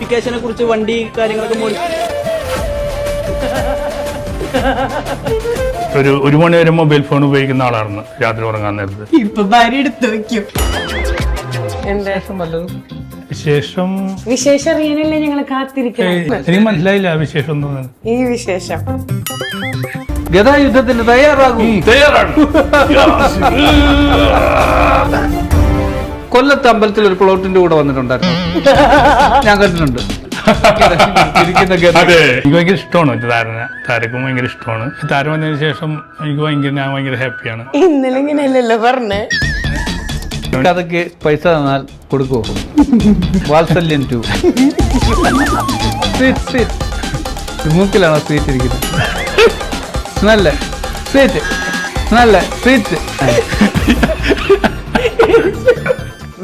മോഡിഫിക്കേഷനെ കുറിച്ച് വണ്ടി കാര്യങ്ങളൊക്കെ ഒരു മണി വരെ മൊബൈൽ ഫോൺ ഉപയോഗിക്കുന്ന ആളായിരുന്നു രാത്രി ഉറങ്ങാൻ നേരത്ത്. ഇപ്പൊ ഭാര്യ എടുത്തു വെക്കും. വിശേഷം വിശേഷം അറിയാനല്ലേ ഞങ്ങള് കാത്തിരിക്കണം. എനിക്ക് മനസ്സിലായില്ല വിശേഷം തോന്നുന്നു. ഈ വിശേഷം ഗതായുദ്ധത്തിന് തയ്യാറാകും. തയ്യാറാണ്. കൊല്ലത്ത് അമ്പലത്തിൽ ഒരു പ്ലോട്ടിന്റെ കൂടെ വന്നിട്ടുണ്ടായിരുന്നു, ഞാൻ കണ്ടിട്ടുണ്ട്. അതെ, എനിക്ക് ഭയങ്കര ഇഷ്ടമാണ് താരക്കും ഭയങ്കര ഇഷ്ടമാണ്. താരം വന്നതിന് ശേഷം ഞാൻ ഭയങ്കര ഹാപ്പിയാണ്. ഇന്നലെ ഇങ്ങനെയല്ലല്ലോ പറഞ്ഞേ. അതൊക്കെ പൈസ തന്നാൽ കൊടുക്കുമോ? വാത്സല്യം 2 സ്വീറ്റ് മൂക്കിലാണോ സ്വീറ്റ് ഇരിക്കുന്നത്? നല്ല സ്വീറ്റ്, നല്ല സ്വീറ്റ്.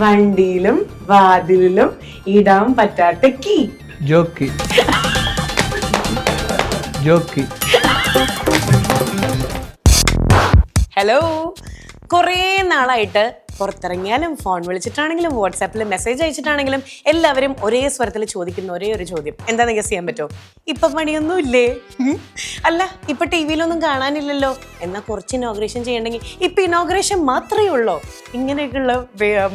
വണ്ടിയിലും വാതിലിലും ഇടാൻ പറ്റാത്ത കീ. Jockey jockey. ഹലോ, കുറേ നാളായിട്ട് പുറത്തിറങ്ങിയാലും ഫോൺ വിളിച്ചിട്ടാണെങ്കിലും വാട്സാപ്പിൽ മെസ്സേജ് അയച്ചിട്ടാണെങ്കിലും എല്ലാവരും ഒരേ സ്വരത്തിൽ ചോദിക്കുന്ന ഒരേ ഒരു ചോദ്യം എന്താന്ന് ഗസ് ചെയ്യാൻ പറ്റുമോ? ഇപ്പൊ പണിയൊന്നും ഇല്ലേ? അല്ല, ഇപ്പൊ ടി വിയിലൊന്നും കാണാനില്ലല്ലോ. എന്നാൽ കുറച്ച് ഇനോഗ്രേഷൻ ചെയ്യണമെങ്കിൽ ഇപ്പൊ ഇനോഗ്രേഷൻ മാത്രമേ ഉള്ളൂ. ഇങ്ങനെയൊക്കെയുള്ള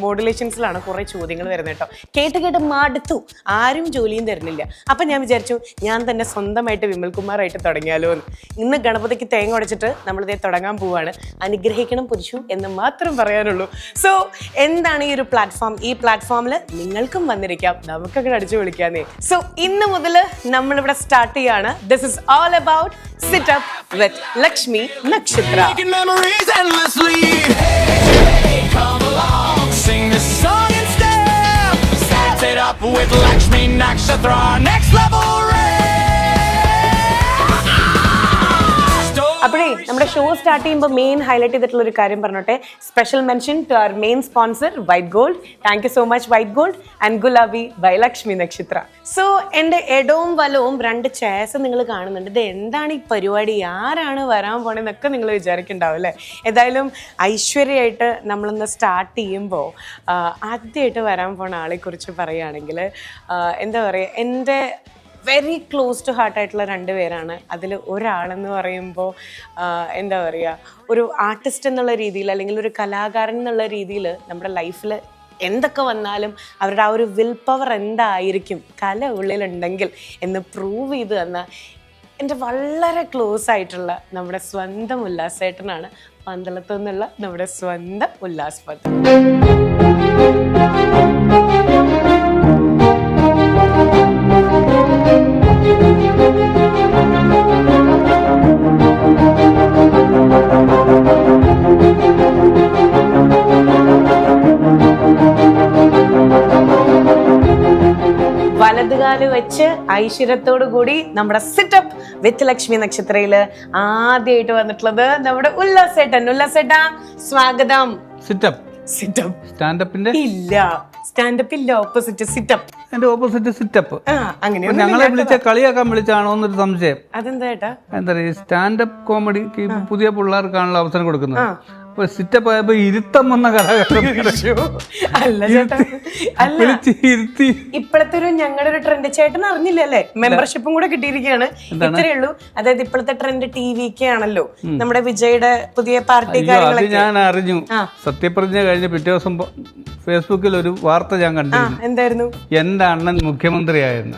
മോഡുലേഷൻസിലാണ് കുറെ ചോദ്യങ്ങൾ വരുന്നത് കേട്ടോ. കേട്ട് മടുത്തു, ആരും ജോലിയും തരുന്നില്ല. അപ്പൊ ഞാൻ വിചാരിച്ചു ഞാൻ തന്നെ സ്വന്തമായിട്ട് വിമൽകുമാറായിട്ട് തുടങ്ങിയാലോ എന്ന്. ഇന്ന് ഗണപതിക്ക് തേങ്ങ ഉടച്ചിട്ട് നമ്മളിതേ തുടങ്ങാൻ പോവാണ്. അനുഗ്രഹിക്കണം പുരുഷു എന്ന് മാത്രം പറയാനുള്ളൂ. സോ എന്താണ് ഈ ഒരു പ്ലാറ്റ്ഫോം? ഈ പ്ലാറ്റ്ഫോമിൽ നിങ്ങൾക്കും വന്നിരിക്കാം, നമുക്കൊക്കെ അടിച്ചു വിളിക്കാന്നേ. സോ ഇന്ന് മുതൽ നമ്മളിവിടെ സ്റ്റാർട്ട് ചെയ്യാണ്. This is all about sit up with Lakshmi Nakshatra. അപ്പോഴേ നമ്മുടെ ഷോ സ്റ്റാർട്ട് ചെയ്യുമ്പോൾ മെയിൻ ഹൈലൈറ്റ് ചെയ്തിട്ടുള്ള ഒരു കാര്യം പറഞ്ഞോട്ടെ. Special mention to our main sponsor white gold. Thank you so much white gold and Gulabi by Lakshmi Nakshatra. So എൻ്റെ ഇടവും വലവും 2 ചെയർസ് നിങ്ങൾ കാണുന്നുണ്ട്. ഇത് എന്താണ് ഈ പരിപാടി, ആരാണ് വരാൻ പോണെന്നൊക്കെ നിങ്ങൾ വിചാരിക്കുന്നുണ്ടാവും അല്ലേ? ഏതായാലും ഐശ്വര്യമായിട്ട് നമ്മളൊന്ന് സ്റ്റാർട്ട് ചെയ്യുമ്പോൾ ആദ്യമായിട്ട് വരാൻ പോണ ആളെ കുറിച്ച് പറയുകയാണെങ്കിൽ എന്താ പറയുക, എൻ്റെ വെരി ക്ലോസ് ടു ഹാർട്ട് ആയിട്ടുള്ള 2 പേരാണ്. അതിൽ ഒരാളെന്ന് പറയുമ്പോൾ എന്താ പറയുക, ഒരു ആർട്ടിസ്റ്റ് എന്നുള്ള രീതിയിൽ അല്ലെങ്കിൽ ഒരു കലാകാരൻ എന്നുള്ള രീതിയിൽ നമ്മുടെ ലൈഫിൽ എന്തൊക്കെ വന്നാലും അവരുടെ ആ ഒരു വിൽ പവർ എന്തായിരിക്കും കല ഉള്ളിലുണ്ടെങ്കിൽ എന്ന് പ്രൂവ് ചെയ്ത് തന്ന എൻ്റെ വളരെ ക്ലോസ് ആയിട്ടുള്ള നമ്മുടെ സ്വന്തം ഉല്ലാസേട്ടനാണ്. പന്തളത്തു നിന്നുള്ള നമ്മുടെ സ്വന്തം ഉല്ലാസ് പദം. വലതുകാല് വെച്ച് ഐശ്വര്യത്തോടു കൂടി നമ്മുടെ സിറ്റപ്പ് വിത്ത് ലക്ഷ്മി നക്ഷത്രയില് ആദ്യമായിട്ട് വന്നിട്ടുള്ളത് നമ്മുടെ ഉല്ലാസേട്ടൻ. ഉല്ലാസേട്ടാ സ്വാഗതം. സിറ്റപ്പ് സിറ്റപ്പ് സ്റ്റാൻഡപ്പിന്റെ ഇല്ല, സ്റ്റാൻഡപ്പ് ഇല്ല, ഓപ്പോസിറ്റ് സിറ്റപ്പ്. എന്റെ ഓപ്പോസിറ്റ് സിറ്റപ്പ്. അങ്ങനെ ഞങ്ങളെ വിളിച്ച കളിയാക്കാൻ വിളിച്ചാണോ എന്നൊരു സംശയം. അതെന്താ ഏട്ടാ? എന്താ പറയുക, സ്റ്റാൻഡപ്പ് കോമഡിക്ക് പുതിയ പിള്ളേർക്കാണല്ലോ അവസരം കൊടുക്കുന്നത്. സിറ്റപ്പ് ആയപ്പോ ഇരുത്തം വന്ന അല്ല ചേട്ടാ, അല്ല ഇപ്പോഴത്തെ ഒരു ഞങ്ങളുടെ ഒരു ട്രെൻഡ് ചേട്ടൻ അറിഞ്ഞില്ലല്ലേ? മെമ്പർഷിപ്പും കൂടെ കിട്ടിയിരിക്കുകയാണ്. ഇത്രയേ ഉള്ളൂ. അതായത് ഇപ്പോഴത്തെ ട്രെൻഡ് TV ആണല്ലോ. നമ്മുടെ വിജയുടെ പുതിയ പാർട്ടി കാര്യങ്ങളൊക്കെ ഞാൻ അറിഞ്ഞു. സത്യപ്രതിജ്ഞ കഴിഞ്ഞ പിറ്റേ ദിവസം ഫേസ്ബുക്കിൽ ഒരു വാർത്ത ഞാൻ കണ്ടിരുന്നു. എന്തായിരുന്നു? എന്റെ അണ്ണൻ മുഖ്യമന്ത്രിയായിരുന്നു,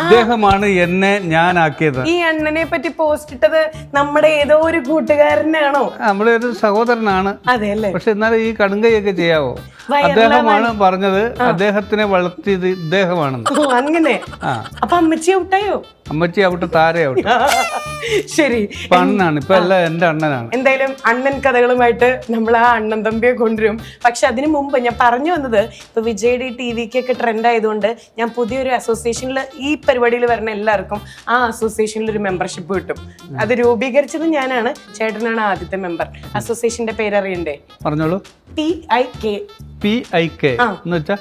അദ്ദേഹമാണ് എന്നെ ഞാനാക്കിയത്. ഈ അണ്ണനെ പറ്റി പോസ്റ്റ് ഇട്ടത് നമ്മുടെ ഏതോ ഒരു കൂട്ടുകാരനാണോ? നമ്മുടെ ഒരു സഹോദരനാണ്. അതെ അല്ലേ? പക്ഷെ എന്നാലും ഈ കടുങ്കയൊക്കെ ചെയ്യാവോ? അദ്ദേഹമാണ് പറഞ്ഞത് അദ്ദേഹത്തിനെ വളർത്തിയത് ഇദ്ദേഹമാണെന്ന്. അങ്ങനെ അപ്പൊ അമ്മച്ചി ഔട്ടായോ? അമ്മച്ചി ഔട്ട്, താര ഔട്ട്. ശരി, അണ്ണനാണ് ഇപ്പൊ എല്ലാം എന്റെ അണ്ണനാണ്. എന്തായാലും അണ്ണൻ കഥകളുമായിട്ട് നമ്മൾ ആ അണ്ണൻ തമ്പിയെ കൊണ്ടുവരും. പക്ഷെ അതിനു മുമ്പ് ഞാൻ പറഞ്ഞു വന്നത്, ഇപ്പൊ വിജയുടെ TV-ക്കൊക്കെ ട്രെൻഡ് ആയതുകൊണ്ട് ഞാൻ പുതിയൊരു അസോസിയേഷനിൽ ഈ പരിപാടിയിൽ വരുന്ന എല്ലാവർക്കും ആ അസോസിയേഷനിൽ ഒരു മെമ്പർഷിപ്പ് കിട്ടും. അത് രൂപീകരിച്ചത് ഞാനാണ്, ചേട്ടനാണ് ആദ്യത്തെ മെമ്പർ. അസോസിയേഷന്റെ പേരറിയണ്ടേ? പറഞ്ഞോളൂ. PIK എന്ന് വെച്ചാ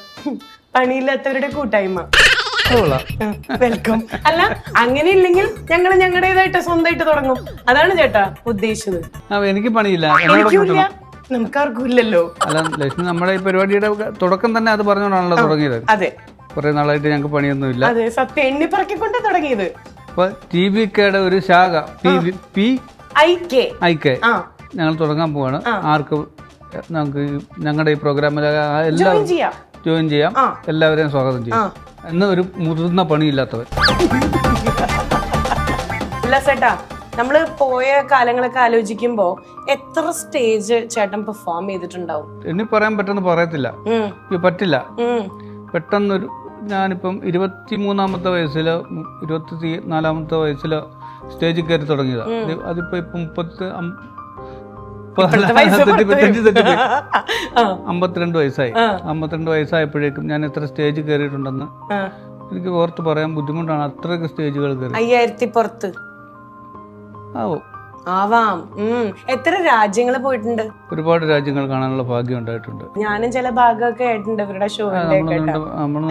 പണിയില്ലാത്തവരുടെ കൂട്ടായ്മ. വെൽക്കം. അല്ല, അങ്ങനെ ഇല്ലെങ്കിൽ ഞങ്ങൾ ഞങ്ങളുടേതായിട്ട് സ്വന്തമായിട്ട് തുടങ്ങും. അതാണ് ചേട്ടാ ഉദ്ദേശിച്ചത്. എനിക്ക് പണിയില്ല, നമുക്കാർക്കും ഇല്ലല്ലോ. അല്ല ലക്ഷ്മി, നമ്മുടെ ഈ പരിപാടിയുടെ തുടക്കം തന്നെ അത് പറഞ്ഞുകൊണ്ടാണല്ലോ തുടങ്ങിയത്. അതെ, കുറേ നാളായിട്ട് ഞങ്ങൾക്ക് പണിയൊന്നുമില്ല. അതെ, സത്യം എണ്ണിപ്പറക്കിക്കൊണ്ട് തുടങ്ങിയത്. അപ്പോൾ TVKയുടെ ഒരു ശാഖ PIK ഞങ്ങൾ തുടങ്ങാൻ പോവാണ്. ആർക്കും നമുക്ക് ഞങ്ങളുടെ ഈ പ്രോഗ്രാമിൽ എല്ലാവരും ജോയിൻ ചെയ്യാം. എല്ലാവരെയും സ്വാഗതം ചെയ്യാം. എന്ന് ഒരു മുതിർന്ന പണിയില്ലാത്തവർ. ചേട്ടാ, നമ്മള് പോയ കാലങ്ങളൊക്കെ ആലോചിക്കുമ്പോ എത്ര സ്റ്റേജ് ചേട്ടൻ പെർഫോം ചെയ്തിട്ടുണ്ടാവും? ഇനി പറയാൻ പറ്റുന്ന പറയത്തില്ല, പറ്റില്ല. പെട്ടെന്നൊരു ഞാനിപ്പം 23-ാമത്തെ വയസ്സിലോ 24-ാമത്തെ വയസ്സിലോ സ്റ്റേജിൽ കയറി തുടങ്ങിയതാണ്. അതിപ്പോ ഇപ്പൊ 52 വയസ്സായി. 52 വയസ്സായപ്പോഴേക്കും ഞാൻ എത്ര സ്റ്റേജ് കയറിയിട്ടുണ്ടെന്ന് എനിക്ക് ഓർത്ത് പറയാൻ ബുദ്ധിമുട്ടാണ്. അത്രയൊക്കെ സ്റ്റേജുകൾ കയറി. 5000 പുറത്ത് ആവാം. എത്ര രാജ്യങ്ങൾ പോയിട്ടുണ്ട്? ഒരുപാട് രാജ്യങ്ങൾ കാണാനുള്ള ഭാഗ്യം ഉണ്ടായിട്ടുണ്ട്. ഞാനും ചില ഭാഗമൊക്കെ ആയിട്ടുണ്ട് ഇവരുടെ ഷോയിന്റെ.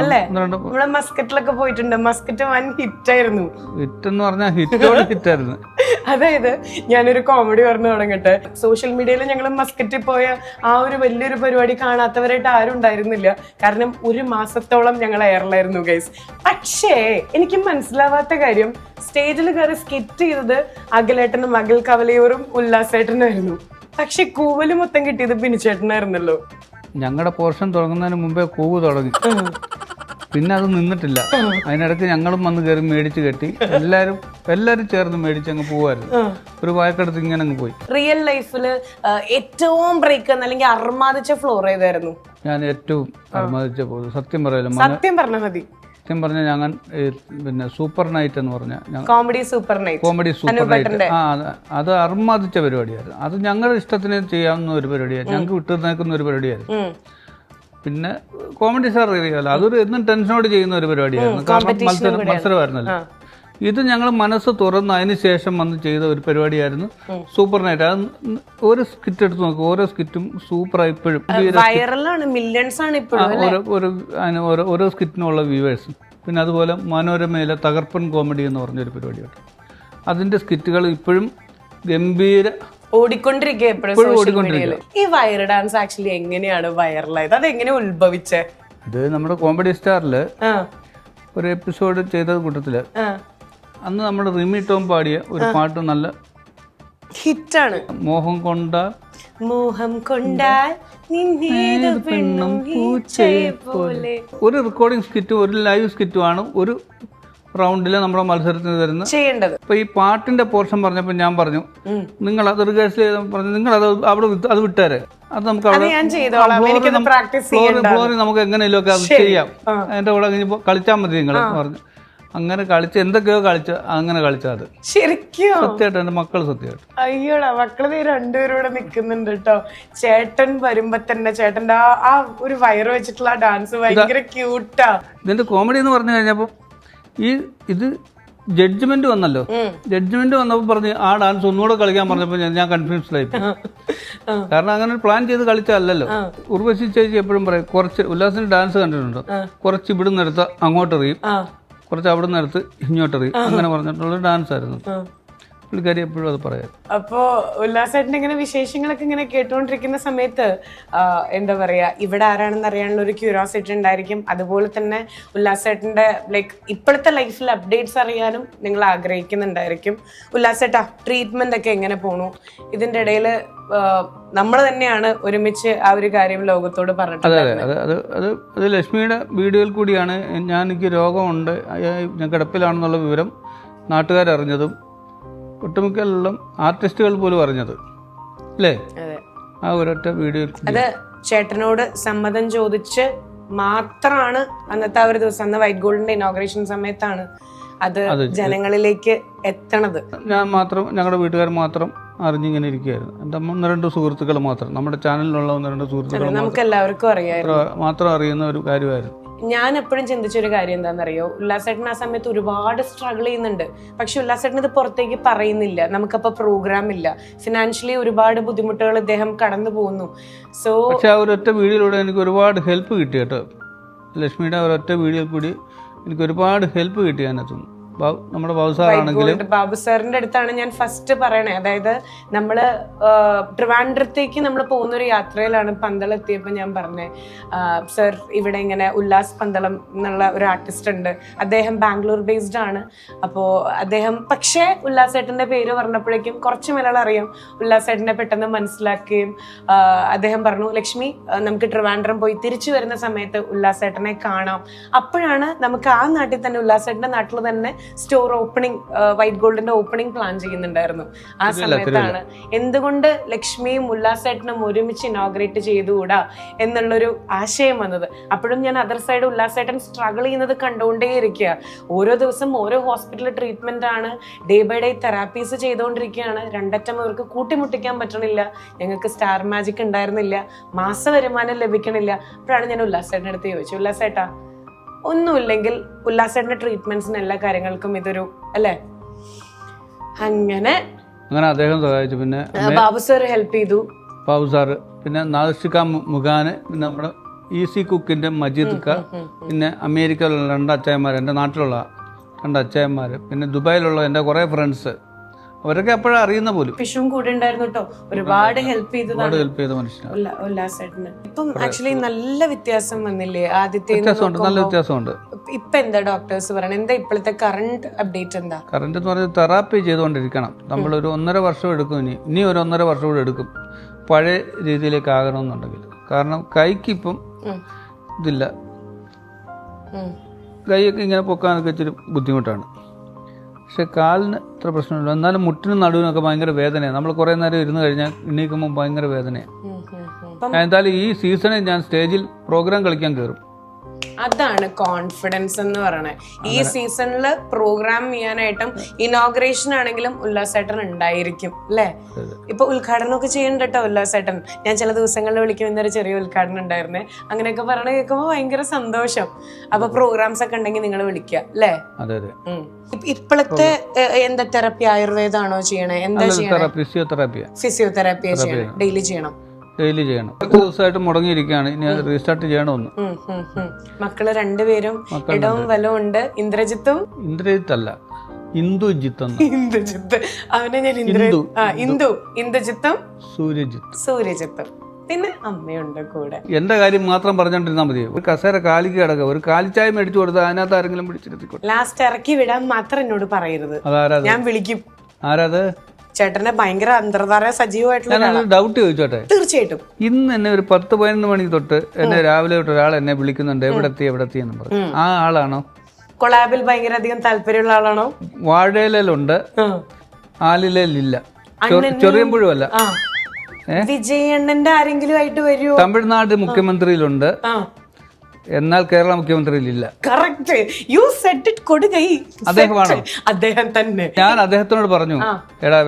അല്ലേ, നമ്മള് മസ്കറ്റിലൊക്കെ പോയിട്ടുണ്ട്. മസ്കറ്റ് വൻ ഹിറ്റായിരുന്നു. ഹിറ്റ് എന്ന് പറഞ്ഞാൽ ഹിറ്റായിരുന്നു. അതായത് ഞാനൊരു കോമഡി പറഞ്ഞു തുടങ്ങട്ടെ. സോഷ്യൽ മീഡിയയിൽ ഞങ്ങൾ മസ്കറ്റിൽ പോയ ആ ഒരു വലിയൊരു പരിപാടി കാണാത്തവരായിട്ട് ആരും ഉണ്ടായിരുന്നില്ല. കാരണം 1 മാസത്തോളം ഞങ്ങൾ എയറിലായിരുന്നു ഗൈസ്. പക്ഷേ എനിക്ക് മനസ്സിലാവാത്ത കാര്യം, സ്റ്റേജിൽ കയറി സ്കിറ്റ് ചെയ്തത് അഖിലേട്ടനും അഖിൽ കവലയൂറും ഉല്ലാസേട്ടനായിരുന്നു. പക്ഷെ കൂവല് മൊത്തം കിട്ടിയത് ബിനുചേട്ടനായിരുന്നല്ലോ. ഞങ്ങളുടെ പോർഷൻ തുടങ്ങുന്നതിന് മുമ്പേ കൂവ് തുടങ്ങി. പിന്നെ അത് നിന്നിട്ടില്ല. അതിനിടയ്ക്ക് ഞങ്ങളും വന്ന് കയറി മേടിച്ച് കെട്ടി എല്ലാരും ചേർന്ന് മേടിച്ച് അങ്ങ് പോവായിരുന്നു. ഒരു വായക്കടുത്ത് ഇങ്ങനെ അങ്ങ് പോയി. റിയൽ ലൈഫില് ഏറ്റവും ബ്രേക്ക് അല്ലെങ്കിൽ അർമാദിച്ച ഫ്ലോർ ഏതായിരുന്നു? ഞാൻ ഏറ്റവും അർമാദിച്ച പോകുന്നത് സത്യം പറയല്ലോ, സത്യം പറഞ്ഞാൽ മതി. സത്യം പറഞ്ഞാൽ ഞങ്ങൾ പിന്നെ സൂപ്പർ നൈറ്റ് എന്ന് പറഞ്ഞ കോമഡി സൂപ്പർ നൈറ്റ് അത് അർമാദിച്ച പരിപാടിയായിരുന്നു. അത് ഞങ്ങളുടെ ഇഷ്ടത്തിന് ചെയ്യാവുന്ന ഒരു പരിപാടിയായിരുന്നു. ഞങ്ങൾക്ക് വിട്ടു നിൽക്കുന്ന ഒരു പരിപാടിയായിരുന്നു. പിന്നെ കോമഡി സ്റ്റാർ അറിയാമല്ലോ, അതൊരു എന്നും ടെൻഷനോട് ചെയ്യുന്ന ഒരു പരിപാടിയായിരുന്നു. കാരണം മത്സരമായിരുന്നല്ലോ. ഇത് ഞങ്ങൾ മനസ്സ് തുറന്ന് അതിന് ശേഷം വന്ന് ചെയ്ത ഒരു പരിപാടിയായിരുന്നു സൂപ്പർ നൈറ്റ്. അത് ഒരു സ്കിറ്റ് എടുത്ത് നോക്കും, ഓരോ സ്കിറ്റും സൂപ്പറായി ഇപ്പോഴും ഓരോ സ്കിറ്റിനുള്ള വ്യൂവേഴ്സും. പിന്നെ അതുപോലെ മനോരമയിലെ തകർപ്പൻ കോമഡി എന്ന് പറഞ്ഞൊരു പരിപാടിയുണ്ട്. അതിന്റെ സ്കിറ്റുകൾ ഇപ്പോഴും ഗംഭീര ഓടിക്കൊണ്ടിരിക്കുക. ഈ വയർ ഡാൻസ് ആക്ച്വലി എങ്ങനെയാണ് വൈറലായത്? അതെങ്ങനെ ഉത്ഭവിച്ചേ? ഇത് നമ്മുടെ കോമഡി സ്റ്റാറില് ഒരു എപ്പിസോഡ് ചെയ്ത കൂട്ടത്തില് അന്ന് നമ്മുടെ റിമി ടോം പാടിയ ഒരു പാട്ട് നല്ല ഹിറ്റാണ്. മോഹം കൊണ്ടാൽ ഒരു റെക്കോർഡിംഗ് സ്കിറ്റും ഒരു ലൈവ് സ്കിറ്റുമാണ് ഒരു റൗണ്ടില് നമ്മുടെ മത്സരത്തിന് തരുന്നത് ചെയ്യേണ്ടത്. അപ്പൊ ഈ പാട്ടിന്റെ പോർഷൻ പറഞ്ഞപ്പോൾ ഞാൻ പറഞ്ഞു, നിങ്ങൾ അത് റിഹേഴ്സൽ ചെയ്ത് പറഞ്ഞു, നിങ്ങൾ അത് വിട്ടേരെ, അത് നമുക്ക് ഫ്ലോറിൽ നമുക്ക് എങ്ങനെയൊക്കെ അത് ചെയ്യാം, അതിന്റെ കൂടെ കഴിഞ്ഞപ്പോൾ കളിച്ചാൽ മതി നിങ്ങൾ പറഞ്ഞു. അങ്ങനെ കളിച്ച് എന്തൊക്കെയോ അങ്ങനെ കളിച്ചാൽ അത് ശരിക്കും സത്യമായിട്ട് എന്റെ മക്കൾ സത്യമായിട്ട്. അയ്യോടാ, മക്കള് രണ്ടുപേരൂടെ നിക്കുന്നുണ്ട് കേട്ടോ. ചേട്ടൻ വരുമ്പോ തന്നെ ചേട്ടന്റെ ആ ഒരു വയറ് വെച്ചിട്ടുള്ള ഡാൻസ് ഭയങ്കര ക്യൂട്ടാ. ഇതിന്റെ കോമഡി എന്ന് പറഞ്ഞു കഴിഞ്ഞപ്പോ ഇത് ജഡ്ജ്മെന്റ് വന്നല്ലോ. ജഡ്ജ്മെന്റ് വന്നപ്പോൾ പറഞ്ഞ് ആ ഡാൻസ് ഒന്നുകൂടെ കളിക്കാൻ പറഞ്ഞപ്പോൾ ഞാൻ കൺഫ്യൂസ്ഡായി. കാരണം അങ്ങനെ പ്ലാൻ ചെയ്ത് കളിച്ചല്ലോ. ഉർവശി ചേച്ചി എപ്പോഴും പറയും, കുറച്ച് ഉല്ലാസിന് ഡാൻസ് കണ്ടിട്ടുണ്ടോ, കുറച്ച് ഇവിടുന്ന് എടുത്ത് അങ്ങോട്ട് എറിയും, കുറച്ച് അവിടെ നിന്ന് എടുത്ത് ഇങ്ങോട്ട് എറിയും, അങ്ങനെ പറഞ്ഞിട്ടുള്ള ഡാൻസ് ആയിരുന്നു. പുള്ളിക്കാരി എപ്പോഴും അത് പറയാം. അപ്പോ ഉല്ലാസേട്ടൻ്റെ ഇങ്ങനെ വിശേഷങ്ങളൊക്കെ ഇങ്ങനെ കേട്ടുകൊണ്ടിരിക്കുന്ന സമയത്ത് എന്താ പറയാ, ഇവിടെ ആരാണെന്ന് അറിയാനുള്ള ഒരു ക്യൂരിയോസിറ്റി ഉണ്ടായിരിക്കും. അതുപോലെ തന്നെ ഉല്ലാസേട്ടൻ്റെ ലൈക്ക് ഇപ്പോഴത്തെ ലൈഫിൽ അപ്ഡേറ്റ്സ് അറിയാനും നിങ്ങൾ ആഗ്രഹിക്കുന്നുണ്ടായിരിക്കും. ഉല്ലാസേട്ടാ, ട്രീറ്റ്മെന്റ് ഒക്കെ എങ്ങനെ പോണു? ഇതിന്റെ ഇടയിൽ നമ്മൾ തന്നെയാണ് ഒരുമിച്ച് ആ ഒരു കാര്യം ലോകത്തോട് പറഞ്ഞത്. അത് ലക്ഷ്മിയുടെ വീഡിയോയിൽ കൂടിയാണ് എനിക്ക് രോഗമുണ്ട്, ഞാൻ കിടപ്പിലാണെന്നുള്ള വിവരം നാട്ടുകാരറിഞ്ഞതും ഒട്ടുമിക്കെല്ലാം ആർട്ടിസ്റ്റുകൾ പോലും അറിഞ്ഞത് അല്ലേ, ആ ഒരൊറ്റ വീഡിയോ. അത് ചേട്ടനോട് സമ്മതം ചോദിച്ച് മാത്രമാണ് അന്നത്തെ ആ ഒരു ദിവസം, അന്ന് വൈറ്റ് ഗോൾഡിന്റെ ഇനോഗ്രേഷൻ സമയത്താണ് അത് ജനങ്ങളിലേക്ക് എത്തണത്. ഞാൻ മാത്രം, ഞങ്ങളുടെ വീട്ടുകാർ മാത്രം അറിഞ്ഞിങ്ങനെ ഇരിക്കുകയായിരുന്നു. എൻ്റെ 1-2 സുഹൃത്തുക്കൾ മാത്രം, നമ്മുടെ ചാനലിലുള്ള 1-2 സുഹൃത്തുക്കൾ നമുക്ക് എല്ലാവർക്കും മാത്രം അറിയുന്ന ഒരു കാര്യമായിരുന്നു. ഞാൻ എപ്പോഴും ചിന്തിച്ചൊരു കാര്യം എന്താണെന്നറിയോ, ഉല്ലാസേട്ടൻ ആ സമയത്ത് ഒരുപാട് സ്ട്രഗിൾ ചെയ്യുന്നുണ്ട്. പക്ഷെ ഉല്ലാസേട്ടൻ ഇത് പുറത്തേക്ക് പറയുന്നില്ല. നമുക്കപ്പോൾ പ്രോഗ്രാം ഇല്ല, ഫിനാൻഷ്യലി ഒരുപാട് ബുദ്ധിമുട്ടുകൾ ഇദ്ദേഹം കടന്നു പോകുന്നു. സോ പക്ഷെ ആ ഒരൊറ്റ വീഡിയോയിലൂടെ എനിക്ക് ഒരുപാട് ഹെൽപ്പ് കിട്ടി കേട്ടോ. ലക്ഷ്മിയുടെ ഒരൊറ്റ വീഡിയോ കൂടി എനിക്ക് ഒരുപാട് ഹെൽപ്പ് കിട്ടി അതിനകത്തുനിന്ന്. നമ്മുടെ ബാബു സാറാണെങ്കിലും ബാബു സാറിന്റെ അടുത്താണ് ഞാൻ ഫസ്റ്റ് പറയണേ. അതായത് നമ്മള് ട്രിവാൻഡ്രത്തേക്ക് നമ്മൾ പോകുന്നൊരു യാത്രയിലാണ് പന്തളം എത്തിയപ്പോൾ ഞാൻ പറഞ്ഞേ, സർ ഇവിടെ ഇങ്ങനെ ഉല്ലാസ് പന്തളം എന്നുള്ള ഒരു ആർട്ടിസ്റ്റ് ഉണ്ട്, അദ്ദേഹം ബാംഗ്ലൂർ ബേസ്ഡ് ആണ്. അപ്പോൾ അദ്ദേഹം പക്ഷേ ഉല്ലാസേട്ടൻ്റെ പേര് പറഞ്ഞപ്പോഴേക്കും കുറച്ച് മലയാളം അറിയാം. ഉല്ലാസേട്ടനെ പെട്ടെന്ന് മനസ്സിലാക്കുകയും അദ്ദേഹം പറഞ്ഞു, ലക്ഷ്മി നമുക്ക് ട്രിവാൻഡ്രം പോയി തിരിച്ചു വരുന്ന സമയത്ത് ഉല്ലാസേട്ടനെ കാണാം. അപ്പോഴാണ് നമുക്ക് ആ നാട്ടിൽ തന്നെ ഉല്ലാസേട്ടൻ്റെ നാട്ടിൽ തന്നെ സ്റ്റോർ ഓപ്പണിംഗ്, വൈറ്റ് ഗോൾഡിന്റെ ഓപ്പണിംഗ് പ്ലാൻ ചെയ്യുന്നുണ്ടായിരുന്നു. ആ സമയത്താണ് എന്തുകൊണ്ട് ലക്ഷ്മിയും ഉല്ലാസേട്ടനും ഒരുമിച്ച് ഇനോഗ്രേറ്റ് ചെയ്തുകൂടാ എന്നുള്ളൊരു ആശയം വന്നത്. അപ്പോഴും ഞാൻ അതർ സൈഡ് ഉല്ലാസേട്ടൻ സ്ട്രഗിൾ ചെയ്യുന്നത് കണ്ടുകൊണ്ടേയിരിക്കുക. ഓരോ ദിവസം ഓരോ ഹോസ്പിറ്റൽ ട്രീറ്റ്മെന്റ് ആണ്, ഡേ ബൈ ഡേ തെറാപ്പീസ് ചെയ്തുകൊണ്ടിരിക്കുകയാണ്. രണ്ടറ്റം അവർക്ക് കൂട്ടിമുട്ടിക്കാൻ പറ്റണില്ല. ഞങ്ങൾക്ക് സ്റ്റാർ മാജിക് ഉണ്ടായിരുന്നില്ല, മാസ വരുമാനം ലഭിക്കണില്ല. അപ്പോഴാണ് ഞാൻ ഉല്ലാസേട്ടൻ്റെ അടുത്ത് ചോദിച്ചു, ഉല്ലാസേട്ടാ ഒന്നുമില്ലെങ്കിൽ ഉല്ലാസേട്ടൻ്റെ ട്രീറ്റ്മെന്റ്സിന് എല്ലാ കാര്യങ്ങൾക്കും ഇതൊരു അല്ലേ, അങ്ങനെ അദ്ദേഹം സഹായിച്ചു. പിന്നെ ബാബു സാർ ഹെൽപ്പ് ചെയ്തു. ബാബു സാറ്, പിന്നെ നാദിഷിക മുഖാന്, പിന്നെ നമ്മുടെ ഈസി കുക്കിന്റെ മജീദ് ക, പിന്നെ അമേരിക്കയിലുള്ള 2 അച്ചായന്മാർ, എൻ്റെ നാട്ടിലുള്ള 2 അച്ചായന്മാർ, പിന്നെ ദുബായിലുള്ള എൻ്റെ കുറേ ഫ്രണ്ട്സ്, അവരൊക്കെ എപ്പോഴും അറിയുന്ന പോലും. ഫിഷും കൂടെ ഉണ്ടായിരുന്നു കേട്ടോ, ഒരുപാട് ഹെൽപ്പ് ചെയ്ത മനുഷ്യനാണ് ഉല്ലാസേട്ടന്. ഇപ്പം ആക്ച്വലി നല്ല വ്യത്യാസം വന്നില്ലേ ആദ്യത്തെ? നല്ല വ്യത്യാസമുണ്ട്. ഇപ്പൊ എന്താ ഡോക്ടേഴ്സ് പറയണത്, എന്താ ഇപ്പോഴത്തെ കറണ്ട് അപ്ഡേറ്റ് എന്താ? കറണ്ട് എന്ന് പറഞ്ഞാൽ തെറാപ്പി ചെയ്തുകൊണ്ടിരിക്കണം. നമ്മളൊരു 1.5 വർഷം എടുക്കും, ഇനി ഒരു 1.5 വർഷം കൂടെ എടുക്കും പഴയ രീതിയിലേക്ക് ആകണമെന്നുണ്ടെങ്കിൽ. കാരണം കൈക്ക് ഇപ്പം ഇതില്ല, കൈയൊക്കെ ഇങ്ങനെ പൊക്കാനൊക്കെ ഇച്ചിരി ബുദ്ധിമുട്ടാണ്. പക്ഷെ കാലിന് ഇത്ര പ്രശ്നമില്ല. എന്നാലും മുട്ടിനും നടുവിനൊക്കെ ഭയങ്കര വേദനയാണ്. നമ്മൾ കുറേ നേരം ഇരുന്ന് കഴിഞ്ഞാൽ എണീക്കുമ്പോൾ ഭയങ്കര വേദനയാണ്. എന്തായാലും ഈ സീസണിൽ ഞാൻ സ്റ്റേജിൽ പ്രോഗ്രാം കളിക്കാൻ കയറും. അതാണ് കോൺഫിഡൻസ് എന്ന് പറയണത്. ഈ സീസണില് പ്രോഗ്രാം ചെയ്യാനായിട്ടും ഇനോഗ്രേഷൻ ആണെങ്കിലും ഉല്ലാസേട്ടൻ ഉണ്ടായിരിക്കും അല്ലേ? ഇപ്പൊ ഉദ്ഘാടനം ഒക്കെ ചെയ്യണ്ട കേട്ടോ ഉല്ലാസേട്ടൻ. ഞാൻ ചില ദിവസങ്ങളിൽ വിളിക്കും, ഇന്നൊരു ചെറിയ ഉദ്ഘാടനം ഉണ്ടായിരുന്നേ, അങ്ങനെയൊക്കെ പറയണ കേൾക്കുമ്പോൾ ഭയങ്കര സന്തോഷം. അപ്പൊ പ്രോഗ്രാംസ് ഒക്കെ ഉണ്ടെങ്കിൽ നിങ്ങൾ വിളിക്കുക അല്ലേ? ഇപ്പോഴത്തെ എന്താ തെറാപ്പി, ആയുർവേദമാണോ ചെയ്യണേ? എന്താ ചെയ്യണേ? ഫിസിയോതെറാപ്പിയാ ചെയ്യണം, ഡെയിലി ചെയ്യണം. 10 ദിവസമായിട്ട് മുടങ്ങിയിരിക്കുകയാണ്. ഇനി അത് റീസ്റ്റാർട്ട് ചെയ്യണമെന്ന്. മക്കള് 2 പേരും ഇടവും വലവും ഉണ്ട്. ഇന്ദ്രജിത്തല്ല, ഇന്ദുജിത്ത്. അവനെ ഞാൻ ഇന്ദുജിത്തും സൂര്യജിത്തും. പിന്നെ അമ്മയുണ്ട് കൂടെ. എന്റെ കാര്യം മാത്രം പറഞ്ഞോണ്ടിരുന്നാ മതി. ഒരു കസേര കാലിക്ക് കിടക്കുക, ഒരു കാലിച്ചായ മേടിച്ചു കൊടുത്താൽ അതിനകത്ത് ആരെങ്കിലും പിടിച്ചിരുത്തിക്കോട്ടെ. ലാസ്റ്റ് ഇറക്കി വിടാൻ മാത്രം എന്നോട് പറയരുത്, ഞാൻ വിളിക്കും. ആരാത്? ചേട്ടനെ ഭയങ്കര അന്തർധാര സജീവമായിട്ടുള്ള ഡൗട്ട് ചോദിച്ചോട്ടെ? തീർച്ചയായിട്ടും. ഇന്ന് എന്നെ ഒരു 10-11 മണിക്ക് തൊട്ട് എന്നെ രാവിലെ തൊട്ട് ഒരാൾ എന്നെ വിളിക്കുന്നുണ്ട്, എവിടെത്തി എന്ന് പറഞ്ഞു. ആ ആളാണോ? കൊളാബിൽ ഭയങ്കര അധികം താല്പര്യമുള്ള ആളാണോ? വാഴയിലുണ്ട്, ആലിലില്ല, ചൊറിയമ്പുഴുമല്ല. വിജയണ്ണന്റെ ആരെങ്കിലും ആയിട്ട് വരുമോ? തമിഴ്നാട് മുഖ്യമന്ത്രിയിലുണ്ട്, എന്നാൽ കേരള മുഖ്യമന്ത്രിയിലില്ല. Correct, you said it. കൊടുകൈ അദ്ദേഹമാണോ? അദ്ദേഹം തന്നെ. ഞാൻ അദ്ദേഹത്തിനോട് പറഞ്ഞു, എടാ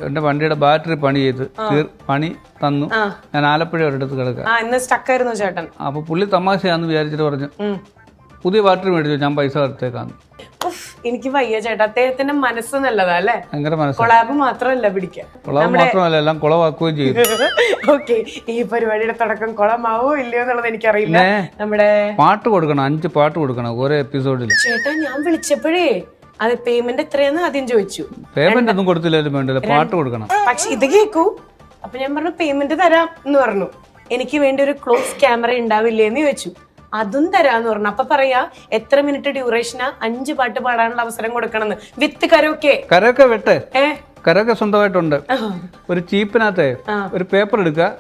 എന്റെ വണ്ടിയുടെ ബാറ്ററി പണി തന്നു, ഞാൻ ആലപ്പുഴ ഒരിടത്ത് കിടക്കാം. സ്റ്റക്കായിരുന്നു ചേട്ടൻ. അപ്പൊ പുള്ളി തമാശയാന്ന് വിചാരിച്ചിട്ട് പറഞ്ഞു, പുതിയ ബാറ്ററി മേടിച്ചു, ഞാൻ പൈസ എടുത്തേക്കാന്ന്. എനിക്ക് വയ്യ ചേട്ടാ, അദ്ദേഹത്തിന്റെ മനസ്സ് നല്ലതാ അല്ലേ? കൊളാബ് മാത്രമല്ല പിടിക്കാൻ, മാത്രമല്ല എല്ലാം കുളവാക്കുകയും ചെയ്യും. ഓക്കെ, ഈ പരിപാടിയുടെ തുടക്കം കുളമാവോ ഇല്ലയോ എന്നുള്ളത് എനിക്കറിയില്ല. നമ്മുടെ പാട്ട് കൊടുക്കണം, 5 പാട്ട് കൊടുക്കണം ഓരോ എപ്പിസോഡിൽ. ചേട്ടാ ഞാൻ വിളിച്ചപ്പോഴേ അത് പേയ്മെന്റ് എത്രയാന്ന് ആദ്യം ചോദിച്ചു. പേയ്മെന്റ് ഒന്നും കൊടുത്തില്ലാലും വേണ്ടില്ല, പാട്ട് കൊടുക്കണം. പക്ഷെ ഇത് കേക്കൂ. അപ്പൊ ഞാൻ പറഞ്ഞു പേയ്മെന്റ് തരാം എന്ന് പറഞ്ഞു. എനിക്ക് വേണ്ടി ഒരു ക്ലോസ് ക്യാമറ ഉണ്ടാവില്ലേന്ന് ചോദിച്ചു. അതും തരാന്ന് പറഞ്ഞു. അപ്പൊ പറയാ എത്ര മിനിറ്റ് ഡ്യൂറേഷനാ? 5 പാട്ട് പാടാനുള്ള അവസരം കൊടുക്കണമെന്ന്, വിത്ത് കരോക്കെ. കരോക്കെ സ്വന്തമായിട്ടുണ്ട്. ഒരു ചീപ്പിനകത്തെ ഒരു പേപ്പർ എടുക്കുക,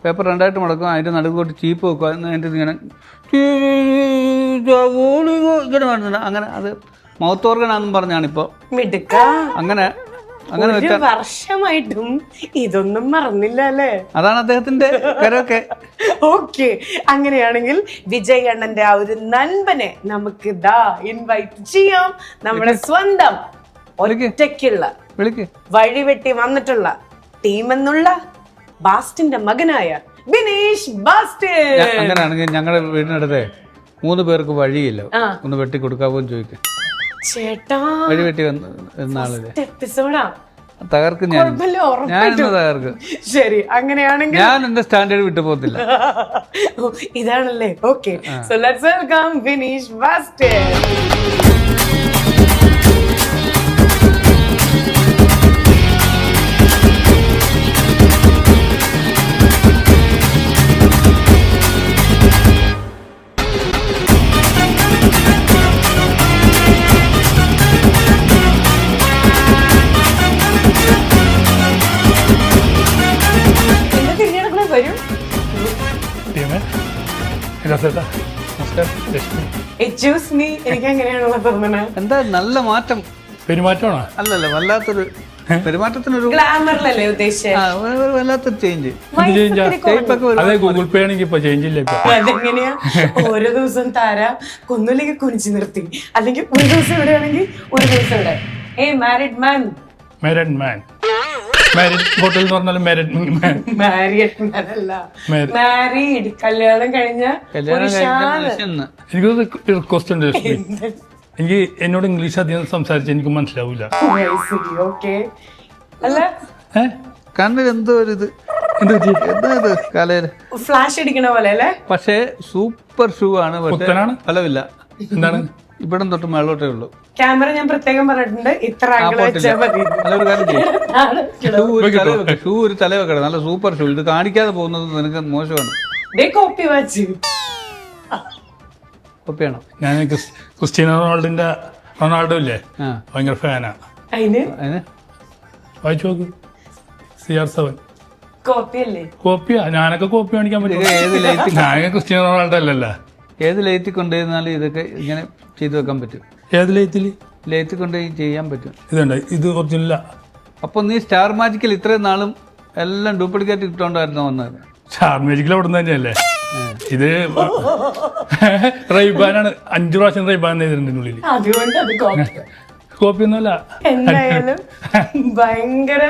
പേപ്പർ 2 ആയിട്ട് മടക്കുക, അതിന്റെ നടുക്കോട്ട് ചീപ്പ് വെക്കുക, ഇങ്ങനെ അങ്ങനെ അത് മൗത്ത് ഓർഗനാന്നും പറഞ്ഞാണ് ഇപ്പൊ മിടുക്ക. അങ്ങനെ വർഷമായിട്ടും ഇതൊന്നും മറന്നില്ല അല്ലേ? അതാണ് അദ്ദേഹത്തിന്റെ കരോക്കെ. ഓക്കെ, അങ്ങനെയാണെങ്കിൽ വിജയ് അണ്ണന്റെ ആ ഒരു നൻപനെ നമുക്ക് ഇൻവൈറ്റ് ചെയ്യാം. നമ്മുടെ സ്വന്തം ഒറ്റയ്ക്കുള്ള വഴിവെട്ടി വന്നിട്ടുള്ള ടീമെന്നുള്ള ബാസ്റ്റിന്റെ മകനായ ബിനീഷ് ബാസ്റ്റിൻ. അങ്ങനെയാണെങ്കിൽ ഞങ്ങളുടെ വീടിനടുത്തെ 3 പേർക്ക് വഴിയില്ല, ഒന്ന് വെട്ടി കൊടുക്കാവോ ചോദിക്കാം. ചേട്ടാ വഴി വെട്ടി വന്നാളല്ലേ എപ്പിസോഡാ തകർക്കും. ഞാൻ തകർക്കും. ശരി, അങ്ങനെയാണെങ്കിൽ ഞാൻ എന്റെ സ്റ്റാൻഡേർഡ് വിട്ടു പോകത്തില്ല. ഇതാണല്ലേ? Okay, so let's welcome Bineesh Bastin. ടീമേ. രസേട്ടാ നമസ്കാരം. ലക്ഷ്മി എക്സ്ക്യൂസ് മീ, എനിക്ക് എങ്ങനെയാണോ തോന്നുന്നത്? എന്താ നല്ല മാറ്റം. പെരുമാറ്റമാണോ? അല്ലല്ല, വല്ലാത്തൊരു പെരുമാറ്റത്തിനൊരു ഗ്ലാമറിലല്ലേ ഉദ്ദേശിച്ചത്? വല്ലാത്തൊരു ചേഞ്ച്. എന്ത് ചേഞ്ചാ? അതെ, ഗൂഗിൾ പേ ആണെങ്കിൽ ഇപ്പൊ ചേഞ്ച് ഇല്ല ഇപ്പൊ. അതെങ്ങനെയാ? ഓരോ ദിവസം താര കൊന്നില്ലെങ്കിൽ കുനിച്ചു നിർത്തി, അല്ലെങ്കിൽ ഒരു ദിവസം ഇവിടെ ആണെങ്കിൽ ഒരു ദിവസം ഇവിടെ. മാരിഡ് മാൻ. മാരിഡ് മാൻ. മാരിഡ് ഹോട്ടൽ എന്ന് പറഞ്ഞാൽ മാരിഡ് മാൻ. മാരിഡ് മാൻ അല്ല, മാരീഡ്. കല്യാണം കഴിഞ്ഞ മനുഷ്യന്ന്. എനിക്കൊരു റിക്വസ്റ്റ് ഉണ്ട് ലക്ഷ്മി. എനിക്ക് എന്നോട് ഇംഗ്ലീഷ് അധികം സംസാരിച്ച് എനിക്ക് മനസ്സിലാവൂല. ഓക്കെ അല്ല, കണ്ണിൽ എന്തോ ഒരു ഇത് എന്താ ഇത് കലയില് ഫ്ലാഷ് അടിക്കണ പോലെ അല്ലേ? പക്ഷേ സൂപ്പർ ഷൂ ആണ്. പുത്തനാണ്? ഫലമില്ല. എന്താണ്? ഇവിടം തൊട്ട് മേളോട്ടേ ഉള്ളൂ. ക്യാമറ ഞാൻ പ്രത്യേകം പറഞ്ഞിട്ടുണ്ട്, ഇത്ര ആംഗിൾ വെച്ചാൽ മതി. നല്ലൊരു കാര്യം ചെയ്യും. ഷൂ ഒരു തല വെക്കണം. നല്ല സൂപ്പർ ഷൂ. ഇത് കാണിക്കാതെ പോകുന്നത് നിനക്ക് മോശമാണ്. കോപ്പി വാച്ച് കോപ്പിയാണോ? ഞാൻ ക്രിസ്റ്റ്യാനോ റൊണാൾഡോ ഇല്ലേ, ഭയങ്കര ഫാനാ. അതിന് വായിച്ചു നോക്ക്. CR7 കോപ്പി അല്ലേ? കോപ്പിയാ. ഞാനൊക്കെ കോപ്പി കാണിക്കാൻ പറ്റും. ഞാൻ ക്രിസ്റ്റ്യാനോ റൊണാൾഡോ അല്ലല്ലോ. ഏത് ലേറ്റി കൊണ്ടുവന്നാലും ഇതൊക്കെ ഇങ്ങനെ ചെയ്തു വെക്കാൻ പറ്റും. ഏത് ലേറ്റില്? ലേറ്റി കൊണ്ടുപോയി ചെയ്യാൻ പറ്റും. ഇതുണ്ട്, ഇത് ഒറിജിനലാ. അപ്പൊ നീ സ്റ്റാർ മാജിക്കിൽ ഇത്രയും നാളും എല്ലാം ഡ്യൂപ്ലിക്കേറ്റ് ഇട്ടുകൊണ്ടായിരുന്നു വന്നത്. സ്റ്റാർ മാജിക്കിൽ അവിടെ നിന്ന് തന്നെയല്ലേ. ഇത് റൈബാനാണ്. 5 പ്രാവശ്യം റൈബാൻ ചെയ്തിട്ടുണ്ട് ഉള്ളിൽ. അതുകൊണ്ട് അത് കോപ്പി. കോപ്പിയൊന്നുമല്ല. എന്തായാലും ഭയങ്കര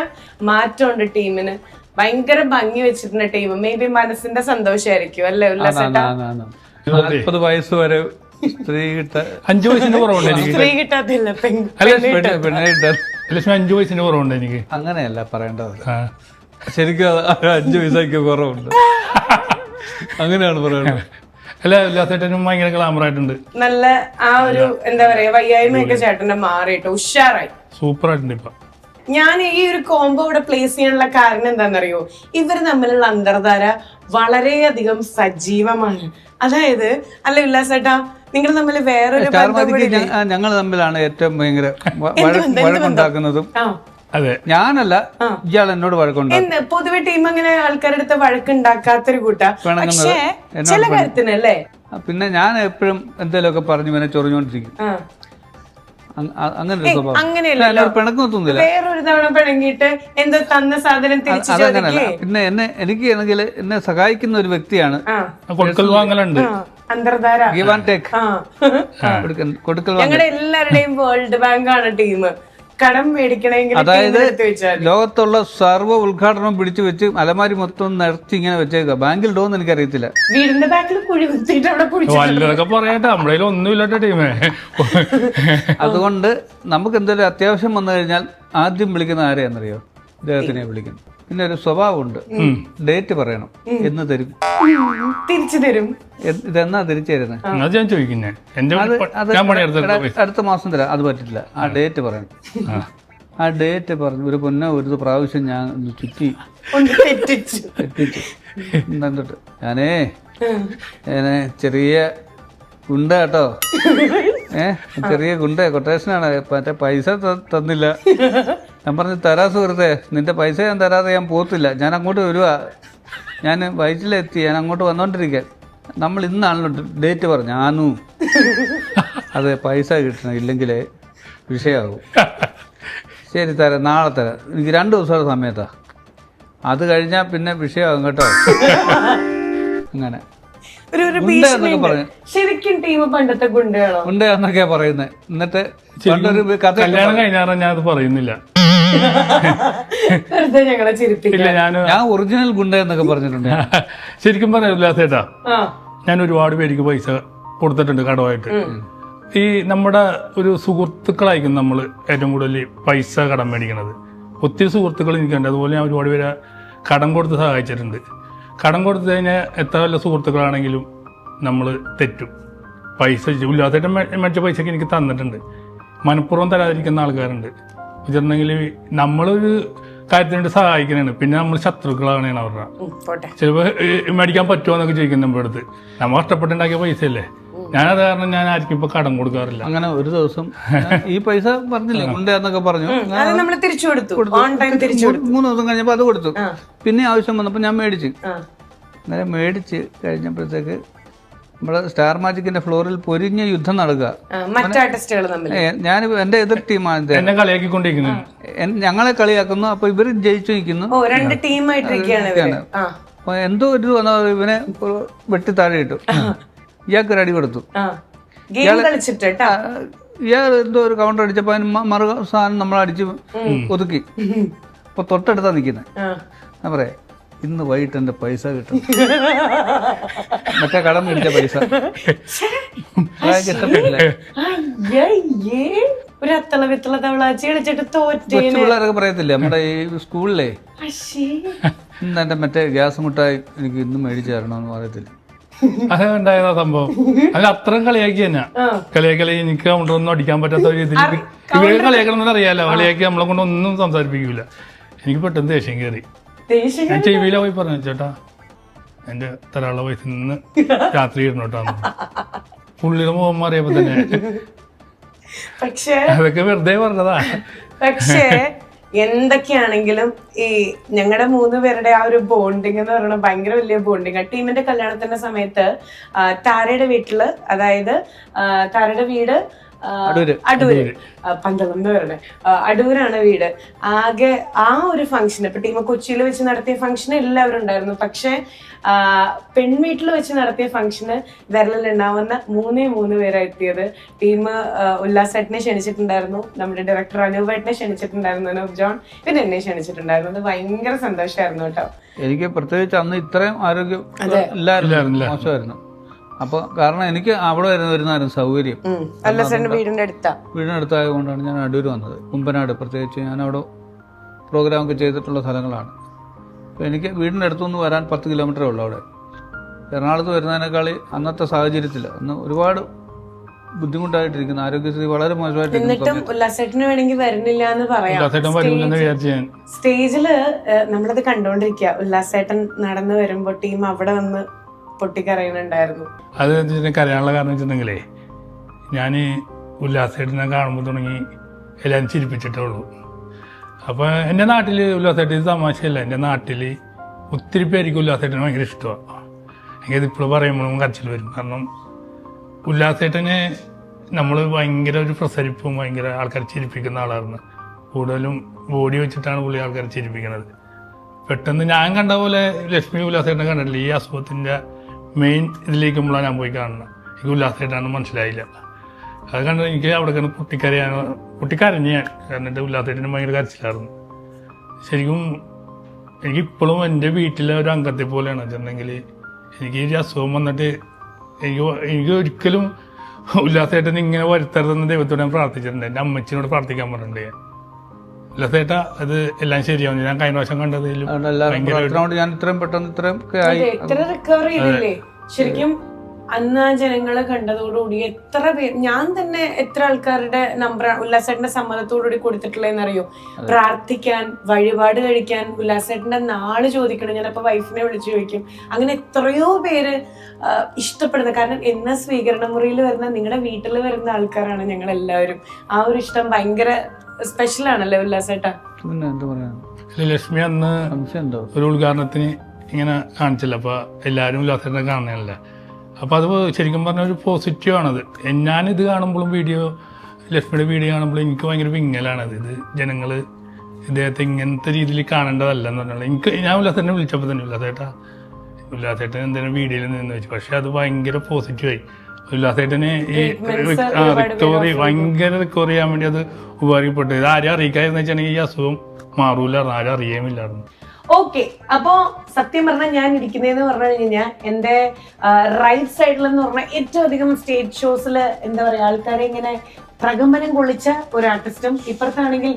മാറ്റമുണ്ട് ടീമിന്. ഭയങ്കര ഭംഗി വെച്ചിട്ടുണ്ട് ടീം. മേ ബി മനസ്സിന്റെ സന്തോഷമായിരിക്കും അല്ലേ ഉല്ലാസേട്ടാ? 40 വയസ്സ് വരെ സ്ത്രീ 5 വയസ്സിന്റെ കുറവുണ്ട് എനിക്ക്. സ്ത്രീ കിട്ടാത്തില്ല, പെണ്ണെ കിട്ടാൻ. ലക്ഷ്മി 5 വയസ്സിന്റെ കുറവുണ്ട് എനിക്ക്. അങ്ങനെയല്ല പറയേണ്ടത്. ശരിക്കും 5 വയസ്സാക്കി കുറവുണ്ട്. അങ്ങനെയാണ് പറയുന്നത്. അല്ല, ഉല്ലാസേട്ടനും ഭയങ്കര ഗ്ലാമറായിട്ടുണ്ട്. നല്ല ആ ഒരു എന്താ പറയാ വയ്യായ്മയൊക്കെ ചേട്ടന്റെ മാറിയിട്ട് ഉഷാറായി, സൂപ്പർ ആയിട്ടുണ്ട് ഇപ്പൊ. ഞാൻ ഈ ഒരു കോംബോ ഇവിടെ പ്ലേസ് ചെയ്യാനുള്ള കാരണം എന്താണെന്നറിയോ? ഇവര് തമ്മിലുള്ള അന്തർധാര വളരെയധികം സജീവമാണ്. അതായത് അല്ല ഉല്ലാസേട്ടാ, നിങ്ങൾ തമ്മിൽ വേറൊരു ഞങ്ങൾ തമ്മിലാണ് ഏറ്റവും ഭയങ്കര വഴക്കുണ്ടാക്കുന്നതും. അതെ, ഞാനല്ല, ഇയാൾ എന്നോട് വഴക്കുണ്ടാക്കും. പൊതുവെ ടീം അങ്ങനെ ആൾക്കാരുടെ അടുത്ത് വഴക്കുണ്ടാക്കാത്തൊരു കൂട്ടാ. പക്ഷേ ചില കാര്യത്തിനല്ലേ. പിന്നെ ഞാൻ എപ്പോഴും എന്തെങ്കിലുമൊക്കെ പറഞ്ഞു ഇവനെ ചൊറിഞ്ഞോണ്ടിരിക്കും. അങ്ങനെ അങ്ങനെയല്ല, പിണക്കൊന്നുമില്ല. വേറൊരു തവണ പിണങ്ങിയിട്ട് എന്തോ തന്ന സാധനം തിരിച്ചു ചോദിക്കേ. പിന്നെ എനിക്ക് ആണെങ്കിൽ എന്നെ സഹായിക്കുന്ന ഒരു വ്യക്തിയാണ്. കൊടുക്കൽ വാങ്ങലുണ്ട്, അന്തർധാര, ഗിവ് ആൻഡ് ടേക്ക്. ഞങ്ങളുടെ എല്ലാവരുടെയും വേൾഡ് ബാങ്ക് ആണ് ടീം. കടം മേടിക്കണമെങ്കിൽ അതായത് ലോകത്തുള്ള സർവ്വ ഉദ്ഘാടനം പിടിച്ചു വെച്ച് അലമാരി മൊത്തം നിറച്ച് ഇങ്ങനെ വെച്ചേക്കുക. ബാങ്കിൽ ഡോന്ന് എനിക്കറിയത്തില്ല. വീടിന്റെ ബാക്കിൽ കുഴി കുത്തിയിട്ട് അവിടെ വല്ലതൊക്കെ പറയട്ടെ, നമ്മുടെ ഒന്നുമില്ലാത്ത ടീമേ. അതുകൊണ്ട് നമുക്ക് എന്തെങ്കിലും അത്യാവശ്യം വന്നു കഴിഞ്ഞാൽ ആദ്യം വിളിക്കുന്ന ആരെയാണെന്നറിയോ? ഇദ്ദേഹത്തിനെ വിളിക്കുന്നു. പിന്നെ ഒരു സ്വഭാവമുണ്ട്, ഡേറ്റ് പറയണം, എന്ന് തരും, തിരിച്ചു തരും. ഇതെന്നാ തിരിച്ചു തരുന്നത്? അടുത്ത മാസം തരാം. അത് പറ്റില്ല, ആ ഡേറ്റ് പറയണം. ആ ഡേറ്റ് പറഞ്ഞു ഒരു ഒരു പ്രാവശ്യം ഞാൻ ചുറ്റി തെറ്റിച്ചു. എന്നിട്ട് ഞാനേ ചെറിയ ഗുണ്ട കേട്ടോ, ചെറിയ ഗുണ്ട, കൊട്ടേഷനാണ്, മറ്റേ പൈസ തന്നില്ല. ഞാൻ പറഞ്ഞു തരാ സുഹൃത്തെ, നിന്റെ പൈസ ഞാൻ തരാതെ ഞാൻ പോത്തില്ല. ഞാൻ അങ്ങോട്ട് വരുവാ, ഞാൻ വയറ്റിലെത്തി, ഞാൻ അങ്ങോട്ട് വന്നോണ്ടിരിക്കാൻ. നമ്മൾ ഇന്നാണല്ലോ ഡേറ്റ് പറഞ്ഞു. ഞാനു അതെ, പൈസ കിട്ടണം, ഇല്ലെങ്കിൽ വിഷയമാകും. ശരി തരാം, നാളെ തരാം. എനിക്ക് 2 ദിവസത്തെ സമയത്താ. അത് കഴിഞ്ഞാൽ പിന്നെ വിഷയമാകും കേട്ടോ. അങ്ങനെ ശരിക്കും ടീം പണ്ടത്തെ ഗുണ്ടയാണോ? ഗുണ്ടയാന്നൊക്കെയാ പറയുന്നത്. എന്നിട്ട് കല്യാണം കഴിഞ്ഞാൽ ഞാൻ അത് പറയുന്നില്ല. ഞങ്ങളെ ചിരിപ്പില്ല. ഞാൻ ഒറിജിനൽ ഗുണ്ട എന്നൊക്കെ പറഞ്ഞിട്ടുണ്ട്. ശരിക്കും പറയാ ചേട്ടാ, ഞാൻ ഒരുപാട് പേർക്ക് പൈസ കൊടുത്തിട്ടുണ്ട് കടമായിട്ട്. ഈ നമ്മുടെ ഒരു സുഹൃത്തുക്കളായിരിക്കും നമ്മൾ ഏറ്റവും കൂടുതൽ പൈസ കടം മേടിക്കണത്. ഒത്തിരി സുഹൃത്തുക്കൾ എനിക്കുണ്ട്. അതുപോലെ ഞാൻ ഒരുപാട് പേരെ കടം കൊടുത്ത് സഹായിച്ചിട്ടുണ്ട്. കടം കൊടുത്തു കഴിഞ്ഞാൽ എത്ര വല്ല സുഹൃത്തുക്കളാണെങ്കിലും നമ്മൾ തെറ്റും. പൈസ ഉല്ലാസമായിട്ട് മേടിച്ച പൈസക്ക് എനിക്ക് തന്നിട്ടുണ്ട്. മനഃപൂർവ്വം തരാതിരിക്കുന്ന ആൾക്കാരുണ്ട്. വെച്ചിട്ടുണ്ടെങ്കിൽ നമ്മളൊരു കാര്യത്തിനായിട്ട് സഹായിക്കണാണ്, പിന്നെ നമ്മൾ ശത്രുക്കളാണ് അവരുടെ. ചിലപ്പോൾ മേടിക്കാൻ പറ്റുമോ എന്നൊക്കെ ചോദിക്കും നമ്മുടെ അടുത്ത്. നമ്മൾ കഷ്ടപ്പെട്ടുണ്ടാക്കിയ പൈസയല്ലേ. ഞാനത് കാരണം ഞാൻ ആർക്കും ഇപ്പൊ കടം കൊടുക്കാറില്ല. അങ്ങനെ ഒരു ദിവസം ഈ പൈസ പറഞ്ഞില്ലേ ഗുണ്ടയെന്നൊക്കെ പറഞ്ഞു, 3 ദിവസം കഴിഞ്ഞപ്പോ അത് കൊടുത്തു. പിന്നെ ആവശ്യം വന്നപ്പോ ഞാൻ മേടിച്ചു. അങ്ങനെ മേടിച്ച് കഴിഞ്ഞപ്പോഴത്തേക്ക് നമ്മുടെ സ്റ്റാർ മാജിക്കിന്റെ ഫ്ലോറിൽ പൊരിഞ്ഞ യുദ്ധം നടക്കുക. മറ്റു ആർട്ടിസ്റ്റുകൾ തമ്മിൽ ഞാൻ എൻ്റെ എതിർ ടീമാണ് എന്നെ കളിയാക്കിക്കൊണ്ടിരിക്കുന്നു. ഞങ്ങളെ കളിയാക്കുന്നു. അപ്പൊ ഇവർ ജയിച്ചു നിൽക്കുന്നു. രണ്ട് ടീമായിട്ടിരിക്കുകയാണ്. അപ്പൊ എന്തോ ഒരു വന്നാൽ ഇവനെ വെട്ടി താഴെ ഇട്ടു. ഇയാൾക്ക് ഒരു അടി കൊടുത്തു. ഇയാൾ എന്തോ ഒരു കൗണ്ടർ അടിച്ചപ്പോ അതിന് മറു സാധനം നമ്മളടിച്ച് ഒതുക്കി. അപ്പൊ തൊട്ടടുത്താ നിൽക്കുന്നത്. ഞാൻ പറയാ ഇന്ന് വൈകിട്ട് എന്റെ പൈസ കിട്ടും. മറ്റേ കടം മേടിച്ച പൈസ ഇഷ്ടപ്പെട്ടില്ല. കൊച്ചു പിള്ളേരൊക്കെ പറയത്തില്ലേ നമ്മുടെ ഈ സ്കൂളിലെ ഇന്ന് എന്റെ മറ്റേ ഗ്യാസ് മുട്ടായി എനിക്ക് ഇന്നും മേടിച്ചു തരണമെന്ന് പറയത്തില്ല. അതുണ്ടായതാ സംഭവം. അത് അത്രയും കളിയാക്കി തന്നെ കളിയാക്കലി എനിക്ക് കൊണ്ടൊന്നും അടിക്കാൻ പറ്റാത്ത ഒരു ഇതിൽ ഇവരെ കളിയാക്കണമെന്ന് അറിയാലോ. കളിയാക്കി നമ്മളെ കൊണ്ട് ഒന്നും സംസാരിപ്പിക്കൂല. എനിക്ക് പെട്ടെന്ന് ദേഷ്യം കയറി. ഞാൻ ചെവിയില പോയി പറഞ്ഞു, ചേട്ടാ എന്റെ തരാനുള്ള പൈസ നിന്ന് രാത്രി ഇരുന്നോട്ടാന്ന്. പുള്ളിയുടെ മുഖം മാറിയപ്പോ തന്നെ അതൊക്കെ വെറുതെ പറഞ്ഞതാ. പക്ഷേ എന്തൊക്കെയാണെങ്കിലും ഈ ഞങ്ങളുടെ 3 പേരുടെ ആ ഒരു ബോണ്ടിങ് എന്ന് പറയുന്നത് ഭയങ്കര വലിയ ബോണ്ടിങ്. ടീമിന്റെ കല്യാണത്തിന്റെ സമയത്ത് താരയുടെ വീട്ടില്, അതായത് താരയുടെ വീട് അടൂര്, പന്തളം പേരുടെ അടൂരാണ് വീട്. ആകെ ആ ഒരു ഫംഗ്ഷൻ, ഇപ്പൊ ടീം കൊച്ചിയിൽ വെച്ച് നടത്തിയ ഫംഗ്ഷന് എല്ലാവരും ഉണ്ടായിരുന്നു. പക്ഷെ പെൺവീട്ടിൽ വെച്ച് നടത്തിയ ഫംഗ്ഷന് വിരലിലുണ്ടാവുന്ന 3 പേരാ എത്തിയത്. ടീം ഉല്ലാസേട്ടനെ ക്ഷണിച്ചിട്ടുണ്ടായിരുന്നു, നമ്മുടെ ഡയറക്ടർ അനൂപേട്ടനെ ക്ഷണിച്ചിട്ടുണ്ടായിരുന്നു, അനൂപ് ജോൺ, പിന്നെ എന്നെ ക്ഷണിച്ചിട്ടുണ്ടായിരുന്നു. അത് ഭയങ്കര സന്തോഷമായിരുന്നു കേട്ടോ. എനിക്ക് പ്രത്യേകിച്ച് അന്ന് ഇത്രയും ആരോഗ്യം എല്ലാവരും മോശമായിരുന്നു. അപ്പൊ കാരണം എനിക്ക് അവിടെ വരുന്നതായിരുന്നു സൗകര്യം. വീടിനടുത്തായത് കൊണ്ടാണ് ഞാൻ അടൂർ വന്നത്. കുമ്പനാട് പ്രത്യേകിച്ച് ഞാൻ അവിടെ പ്രോഗ്രാം ഒക്കെ ചെയ്തിട്ടുള്ള സ്ഥലങ്ങളാണ്. അപ്പോൾ എനിക്ക് വീടിൻ്റെ അടുത്തുനിന്ന് വരാൻ 10 കിലോമീറ്ററേ ഉള്ളൂ. അവിടെ എറണാകുളത്ത് വരുന്നതിനേക്കാൾ അന്നത്തെ സാഹചര്യത്തിൽ അന്ന് ഒരുപാട് ബുദ്ധിമുട്ടായിട്ടിരിക്കുന്നു. ആരോഗ്യസ്ഥിതി വളരെ മോശമായിട്ടിരിക്കുന്നു. ഉല്ലാസേട്ടന് വേണമെങ്കിൽ വരുന്നില്ല എന്ന് പറയാം. സ്റ്റേജില് നമ്മളത് കണ്ടോണ്ടിരിക്കുക. ഉല്ലാസേട്ടൻ നടന്നു വരുമ്പോ ടീം അവിടെ വന്ന് പൊട്ടിക്കരയുന്നുണ്ടായിരുന്നു. അത് കരയാനുള്ള കാരണം വെച്ചിട്ടുണ്ടെങ്കിലേ ഞാൻ ഉല്ലാസേട്ടനെ കാണുമ്പോൾ തുടങ്ങി എല്ലാവരും ചിരിപ്പിച്ചിട്ടേ ഉള്ളൂ. അപ്പോൾ എൻ്റെ നാട്ടിൽ ഉല്ലാസേട്ടൻ തമാശയല്ല. എൻ്റെ നാട്ടിൽ ഒത്തിരി പേർക്ക് ഉല്ലാസേട്ടന് ഭയങ്കര ഇഷ്ടമാണ്. എനിക്കത് ഇപ്പോൾ പറയുമ്പോഴും കരച്ചിൽ വരും. കാരണം ഉല്ലാസേട്ടന് നമ്മൾ ഭയങ്കര ഒരു പ്രസരിപ്പും ഭയങ്കര ആൾക്കാർ ചിരിപ്പിക്കുന്ന ആളായിരുന്നു. കൂടുതലും ബോഡി വെച്ചിട്ടാണ് പുള്ളി ആൾക്കാർ ചിരിപ്പിക്കുന്നത്. പെട്ടെന്ന് ഞാൻ കണ്ട പോലെ ലക്ഷ്മി ഉല്ലാസേട്ടനെ കണ്ടിട്ടില്ല. ഈ അസുഖത്തിൻ്റെ മെയിൻ ഇതിലേക്കുമ്പോഴാണ് ഞാൻ പോയി കാണുന്നത്. എനിക്ക് ഉല്ലാസേട്ടാണെന്ന് മനസ്സിലായില്ല. അത് കണ്ട് എനിക്ക് അവിടെ കിടന്ന് പൊട്ടിക്കരഞ്ഞ് ഞാൻ. കാരണം എൻ്റെ ഉല്ലാസേട്ടന് ഭയങ്കര കരച്ചിലായിരുന്നു. ശരിക്കും എനിക്കിപ്പോഴും എൻ്റെ വീട്ടിലെ ഒരു അംഗത്തെ പോലെയാണ് വെച്ചിട്ടുണ്ടെങ്കിൽ. എനിക്ക് ഈ അസുഖം വന്നിട്ട് എനിക്ക് ഒരിക്കലും ഉല്ലാസേട്ടൻ ഇങ്ങനെ വരുത്തരുതെന്ന് ദൈവത്തോട് ഞാൻ പ്രാർത്ഥിച്ചിട്ടുണ്ട്. എൻ്റെ അമ്മച്ചിനോട് പ്രാർത്ഥിക്കാൻ പറഞ്ഞിട്ടുണ്ട് ഞാൻ. ഉല്ലാസേട്ടാ അത് എല്ലാം ശരിയാവും. ഞാൻ കഴിഞ്ഞ പ്രാവശ്യം കണ്ടതിലും ഞാൻ ഇത്രയും പെട്ടെന്ന് റിക്കവർ ചെയ്തില്ലേ. ശരിക്കും അന്ന് ആ ജനങ്ങളെ കണ്ടതോടുകൂടി എത്ര പേര്, ഞാൻ തന്നെ എത്ര ആൾക്കാരുടെ നമ്പർ ഉല്ലാസേട്ടന്റെ സമ്മതത്തോടുകൂടി കൊടുത്തിട്ടുള്ളതെന്നറിയോ. പ്രാർത്ഥിക്കാൻ, വഴിപാട് കഴിക്കാൻ, ഉല്ലാസേട്ടന്റെ നാള് ചോദിക്കണം. ഞാനപ്പോ വൈഫിനെ വിളിച്ചു ചോദിക്കും. അങ്ങനെ എത്രയോ പേര് ഇഷ്ടപ്പെടുന്നത്. കാരണം എന്ന സ്വീകരണ മുറിയിൽ വരുന്ന, നിങ്ങളുടെ വീട്ടിൽ വരുന്ന ആൾക്കാരാണ് ഞങ്ങൾ എല്ലാവരും. ആ ഒരു ഇഷ്ടം ഭയങ്കര സ്പെഷ്യൽ ആണല്ലേ ഉല്ലാസേട്ടാ. ലക്ഷ്മി അന്ന് ഒരു ഉദ്ഘാടനത്തിന് ഇങ്ങനെ കാണിച്ചില്ല. അപ്പൊ എല്ലാരും ഉല്ലാസേട്ടനെ കാണുന്നില്ല. അപ്പോൾ അത് ശരിക്കും പറഞ്ഞ ഒരു പോസിറ്റീവ് ആണത്. ഞാനിത് കാണുമ്പോഴും ലക്ഷ്മിയുടെ വീഡിയോ കാണുമ്പോഴും എനിക്ക് ഭയങ്കര വിങ്ങലാണത്. ഇത് ജനങ്ങൾ ഇദ്ദേഹത്തെ ഇങ്ങനത്തെ രീതിയിൽ കാണേണ്ടതല്ല എന്ന് പറഞ്ഞാൽ ഞാൻ ഉല്ലാസേട്ടനെ വിളിച്ചപ്പോൾ തന്നെ ഉല്ലാസേട്ടൻ എന്തെങ്കിലും വീഡിയോയിൽ നിന്ന് വെച്ചു. പക്ഷെ അത് ഭയങ്കര പോസിറ്റീവായി. ഉല്ലാസേട്ടന് ഈ ഭയങ്കര റിക്കവർ ചെയ്യാൻ വേണ്ടി അത് ഉപകാരപ്പെട്ടു. ഇത് ആരും അറിയിക്കാതെന്ന് വെച്ചിട്ടുണ്ടെങ്കിൽ ഈ അസുഖം മാറൂലായിരുന്നു, ആരും അറിയാമില്ലായിരുന്നു. ഓക്കെ, അപ്പോ സത്യം പറഞ്ഞാൽ ഞാൻ ഇരിക്കുന്നതെന്ന് പറഞ്ഞു കഴിഞ്ഞാൽ എന്റെ റൈറ്റ് സൈഡിലെന്ന് പറഞ്ഞാൽ ഏറ്റവും അധികം സ്റ്റേജ് ഷോസിൽ എന്താ പറയാ ആൾക്കാരെ ഇങ്ങനെ പ്രകമ്പനം കൊള്ളിച്ച ഒരു ആർട്ടിസ്റ്റും, ഇപ്പുറത്താണെങ്കിൽ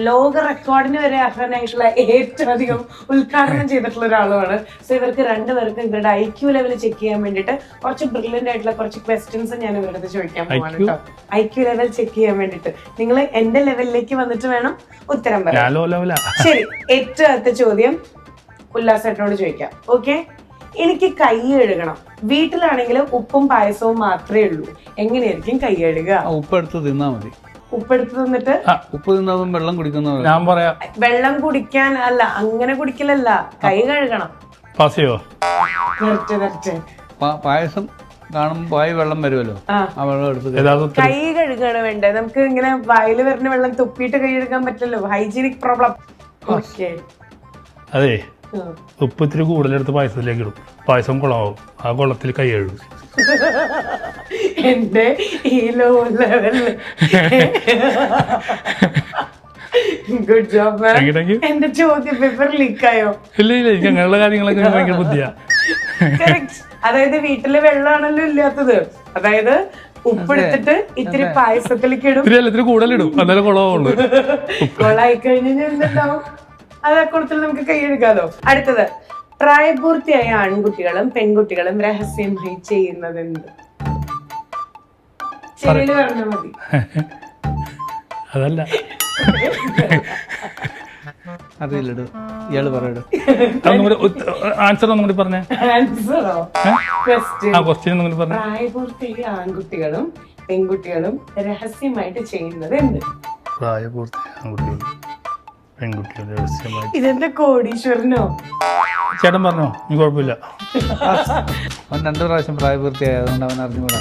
ലോക റെക്കോർഡിന് വരെ അർഹനായിട്ടുള്ള ഏറ്റവും അധികം ഉദ്ഘാടനം ചെയ്തിട്ടുള്ള ഒരാളുമാണ്. സോ ഇവർക്ക് രണ്ടുപേർക്കും ഇവരുടെ IQ ലെവൽ ചെക്ക് ചെയ്യാൻ വേണ്ടിയിട്ട് കുറച്ച് ബ്രില്യന്റ് ആയിട്ടുള്ള കുറച്ച് ക്വസ്റ്റ്യൻസ് ഞാൻ ഇവരുടെ അടുത്ത് ചോദിക്കാൻ പോവാണ് കേട്ടോ. IQ ലെവൽ ചെക്ക് ചെയ്യാൻ വേണ്ടിയിട്ട് നിങ്ങൾ എന്റെ ലെവലിലേക്ക് വന്നിട്ട് വേണം ഉത്തരം പറയാൻ. ശരി, ഏറ്റവും അടുത്ത ചോദ്യം ഉല്ലാസേട്ടനോട് ചോദിക്കാം. ഓക്കെ, എനിക്ക് കൈ കഴുകണം. വീട്ടിലാണെങ്കിൽ ഉപ്പും പായസവും മാത്രമേ ഉള്ളൂ. എങ്ങനെയായിരിക്കും കൈ കഴുകുക? ഉപ്പെടുത്ത് തിന്നാ മതി. ഉപ്പെടുത്ത് തിന്നിട്ട് ഉപ്പ് തിന്നാലും വെള്ളം കുടിക്കുന്ന ഞാൻ പറയാം. വെള്ളം കുടിക്കാൻ അല്ല, അങ്ങനെ കുടിക്കലല്ല, കൈ കഴുകണം. പാസ് ചെയ്യോ? പായസം കാണുമ്പോൾ വായി വെള്ളം വരുമല്ലോ, ആ വെള്ളം എടുത്ത് യഥാർത്ഥത്തിൽ കൈ കഴുകാണ് വേണ്ടത്. നമുക്ക് ഇങ്ങനെ വായിൽ വരുന്ന വെള്ളം തുപ്പിയിട്ട് കൈ കഴുകാൻ പറ്റില്ലല്ലോ, ഹൈജീനിക് പ്രോബ്ലം. ഓക്കെ, അതെ, ഉപ്പ് ഇത്തിരി കൂടുതലെടുത്ത് പായസത്തിലേക്ക് ഇടും, പായസം കുളമാവും, ആ കുളത്തിൽ കൈ കഴുകും. എന്റെ ഈ ലോ ലെവലില് ഗുഡ് ജോബ് മാം. എന്റെ ചോദ്യ പേപ്പർ ലീക്കായോ? ഇല്ല ഇല്ല, എനിക്ക് അങ്ങനെയുള്ള കാര്യങ്ങളൊക്കെ ഭയങ്കര ബുദ്ധിയാ. അതായത് വീട്ടില് വെള്ളമാണല്ലോ ഇല്ലാത്തത്, അതായത് ഉപ്പെടുത്തിട്ട് ഇത്തിരി പായസത്തിലേക്ക് ഇടും, ഇത്തിരി കൂടുതലിടും, എന്നാലും കുളമാവുള്ളൂ. കൊളായി കഴിഞ്ഞാൽ എന്തുണ്ടാവും? അത് അക്കുളത്തിൽ നമുക്ക് കൈ കഴുകാലോ. അടുത്തത്, പ്രായപൂർത്തിയായ ആൺകുട്ടികളും പെൺകുട്ടികളും രഹസ്യമായി ചെയ്യുന്നത് എന്ത്? ശരിയില് പറഞ്ഞാൽ മതി. അതല്ല, അറിയില്ലടോ, ഇയാള് പറയടോ. ആൻസർ ഒന്നും കൂടി പറഞ്ഞേ. ആൻസറോ? ക്വസ്റ്റ്യൻ ഒന്നും കൂടി പറഞ്ഞേ. പ്രായപൂർത്തിയായ ആൺകുട്ടികളും പെൺകുട്ടികളും രഹസ്യമായിട്ട് ചെയ്യുന്നത് എന്ത്? പ്രായപൂർത്തിയായ ആൺകുട്ടികളും പെൺകുട്ടികളും രഹസ്യമായിട്ട്. ഇതെന്താ കോടീശ്വരനോ? ചേട്ടൻ പറഞ്ഞോ, നീ കുഴപ്പമില്ല. അവൻ 2 പ്രാവശ്യം പ്രായപൂർത്തിയായതുകൊണ്ട് അവൻ അറിഞ്ഞുകൂടാ.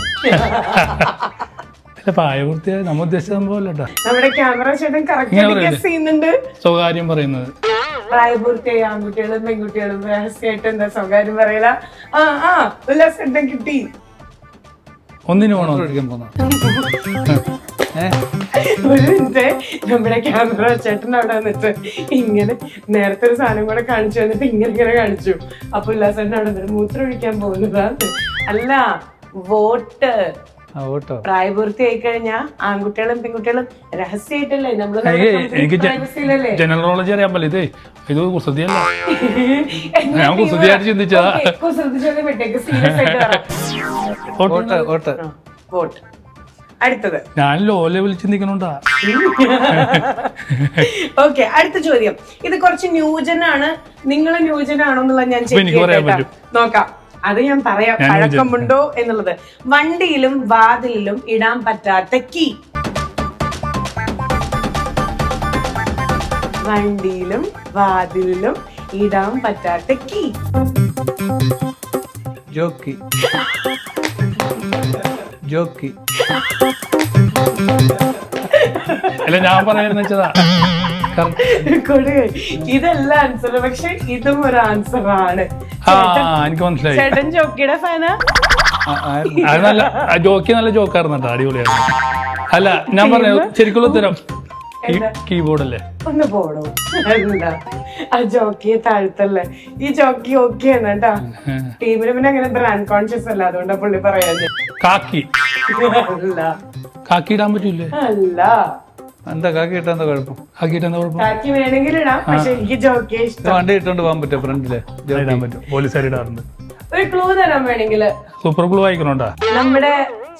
അല്ല, പ്രായപൂർത്തിയായ നമ്മ ഉദ്ദേശിച്ച സംഭവമല്ല കേട്ടോ. നമ്മുടെ ക്യാമറ ചേട്ടൻ കറക്റ്റ് ചെയ്യുന്നുണ്ട്. സ്വകാര്യം പറയുന്നത്. പ്രായപൂർത്തിയായ ആൺകുട്ടികളും പെൺകുട്ടികളും രഹസ്യമായിട്ട് എന്താ സ്വകാര്യം പറയല? ഉല്ലാസം കിട്ടി. ഒന്നിനു പോണോ? ഒരു മിനിറ്റ്, നമ്മുടെ ക്യാമറ ചേട്ടൻ അവിടെ വന്നിട്ട് ഇങ്ങനെ നേരത്തെ ഒരു സാധനം കൂടെ കാണിച്ചു വന്നിട്ട് ഇങ്ങനെ കാണിച്ചു. അപ്പൊ ഉല്ലാസേട്ടൻ അവിടെ വന്നിട്ട് മൂത്രം ഒഴിക്കാൻ പോകുന്നതാണ്. അല്ല, വോട്ട്. പ്രായപൂർത്തിയായി കഴിഞ്ഞാൽ ആൺകുട്ടികളും പെൺകുട്ടികളും രഹസ്യമായിട്ടല്ലേ നമ്മള് എനിക്ക് ജനറൽ നോളജ് അറിയാൻ പറ്റില്ല. ഇത് കുസൃതിയല്ല, ഞാൻ കുസൃതിയായിട്ട് ചിന്തിച്ചതാ. വോട്ട്. അടുത്തത്, ഞാൻ ലോ ലെവൽ ചിന്തിക്കണുണ്ടാ. ഓക്കെ, അടുത്ത ചോദ്യം. ഇത് കുറച്ച് ന്യൂജനാണ്. നിങ്ങള് ന്യൂജനാണോ എന്നുള്ളത് ഞാൻ നോക്കാം. അത് ഞാൻ പറയാം, പഴക്കമുണ്ടോ എന്നുള്ളത്. വണ്ടിയിലും വാതിലിലും ഇടാൻ പറ്റാത്ത കീ. വണ്ടിയിലും വാതിലിലും ഇടാൻ പറ്റാത്ത കീ. ജോക്കി. ജോക്കി. അല്ല, ഞാൻ പറയാന്ന് വെച്ചതാ. ഇതല്ല ആൻസർ, പക്ഷെ ഇതും ഒരു ആൻസർ ആണ്. എനിക്ക് മനസ്സിലായി. ചേട്ടൻ ജോക്കിയുടെ ഫാനാ? അത് നല്ല ജോക്കി, നല്ല ജോക്കായിരുന്നു കേട്ടോ, അടിപൊളിയായിരുന്നു. അല്ല, ഞാൻ പറഞ്ഞു ശരിക്കുള്ള ഉത്തരം കീബോർഡ് അല്ലേ? ഒന്ന് പോടോ, എന്താ ആ ജോക്കിയെ താഴ്ത്തല്ലേ? ഈ ജോക്കി ഓക്കെയാണ് കേട്ടാ. ടീമിന് പിന്നെ അങ്ങനെ ബ്രാൻഡ് കോൺഷ്യസ് അല്ല, അതുകൊണ്ടാ പുള്ളി പറയാൻ. കാക്കി. അല്ല, കാക്കി ഇടാൻ പറ്റൂലേ? അല്ല. എന്താ കാക്കി ഇട്ടാ എന്താ കുഴപ്പം? കാക്കി ഇട്ടാ കുഴപ്പം? കാക്കി വേണമെങ്കിൽ ഇടാം, പക്ഷെ എനിക്ക് ജോക്കിയെ ഇഷ്ടം. വണ്ടി ഇട്ടോണ്ട് പോകാൻ പറ്റും, ഫ്രണ്ടില് ഇടാൻ പറ്റും, പോലീസുകാർ ഇടാറുണ്ട്. ഒരു ക്ലൂ തരാൻ വേണമെങ്കില്, സൂപ്പർ ക്ലൂ വായിക്കണോണ്ടാ. നമ്മുടെ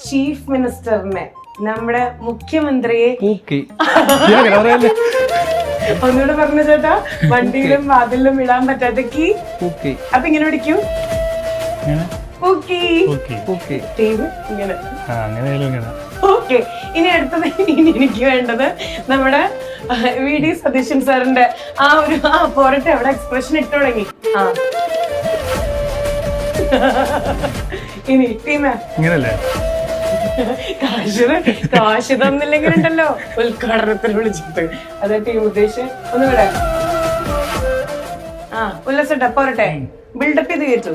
ചീഫ് മിനിസ്റ്ററിനെ, നമ്മുടെ മുഖ്യമന്ത്രിയെ പൂക്കി. ഒന്നുകൂടെ പറഞ്ഞു ചേട്ടാ. വണ്ടിയിലും വാതിലും ഇടാൻ പറ്റാത്ത കീ പൂക്കി. അപ്പൊ ഇങ്ങനെ പിടിക്കൂ. പൂക്കി. ടീം ഇങ്ങനെ. ഓക്കെ, ഇനി അടുത്തത് എനിക്ക് വേണ്ടത് നമ്മുടെ വി ഡി സതീശൻ സാറിന്റെ ആ ഒരു പോരട്ടെ, അവിടെ എക്സ്പ്രഷൻ ഇട്ടു തുടങ്ങി. ഇനി ടീമേ ഇങ്ങനല്ലേ? കാശ് തന്നില്ലെങ്കിൽ ഉണ്ടല്ലോ ഉദ്ഘാടനത്തിന് വിളിച്ചിട്ട്. അതെ ടീം ഉദ്ദേശിച്ച് ഒന്ന് വിടാം. ഉല്ലാസട്ടാ പോരട്ടെ, ബിൽഡപ്പ് ചെയ്ത് കേട്ടു.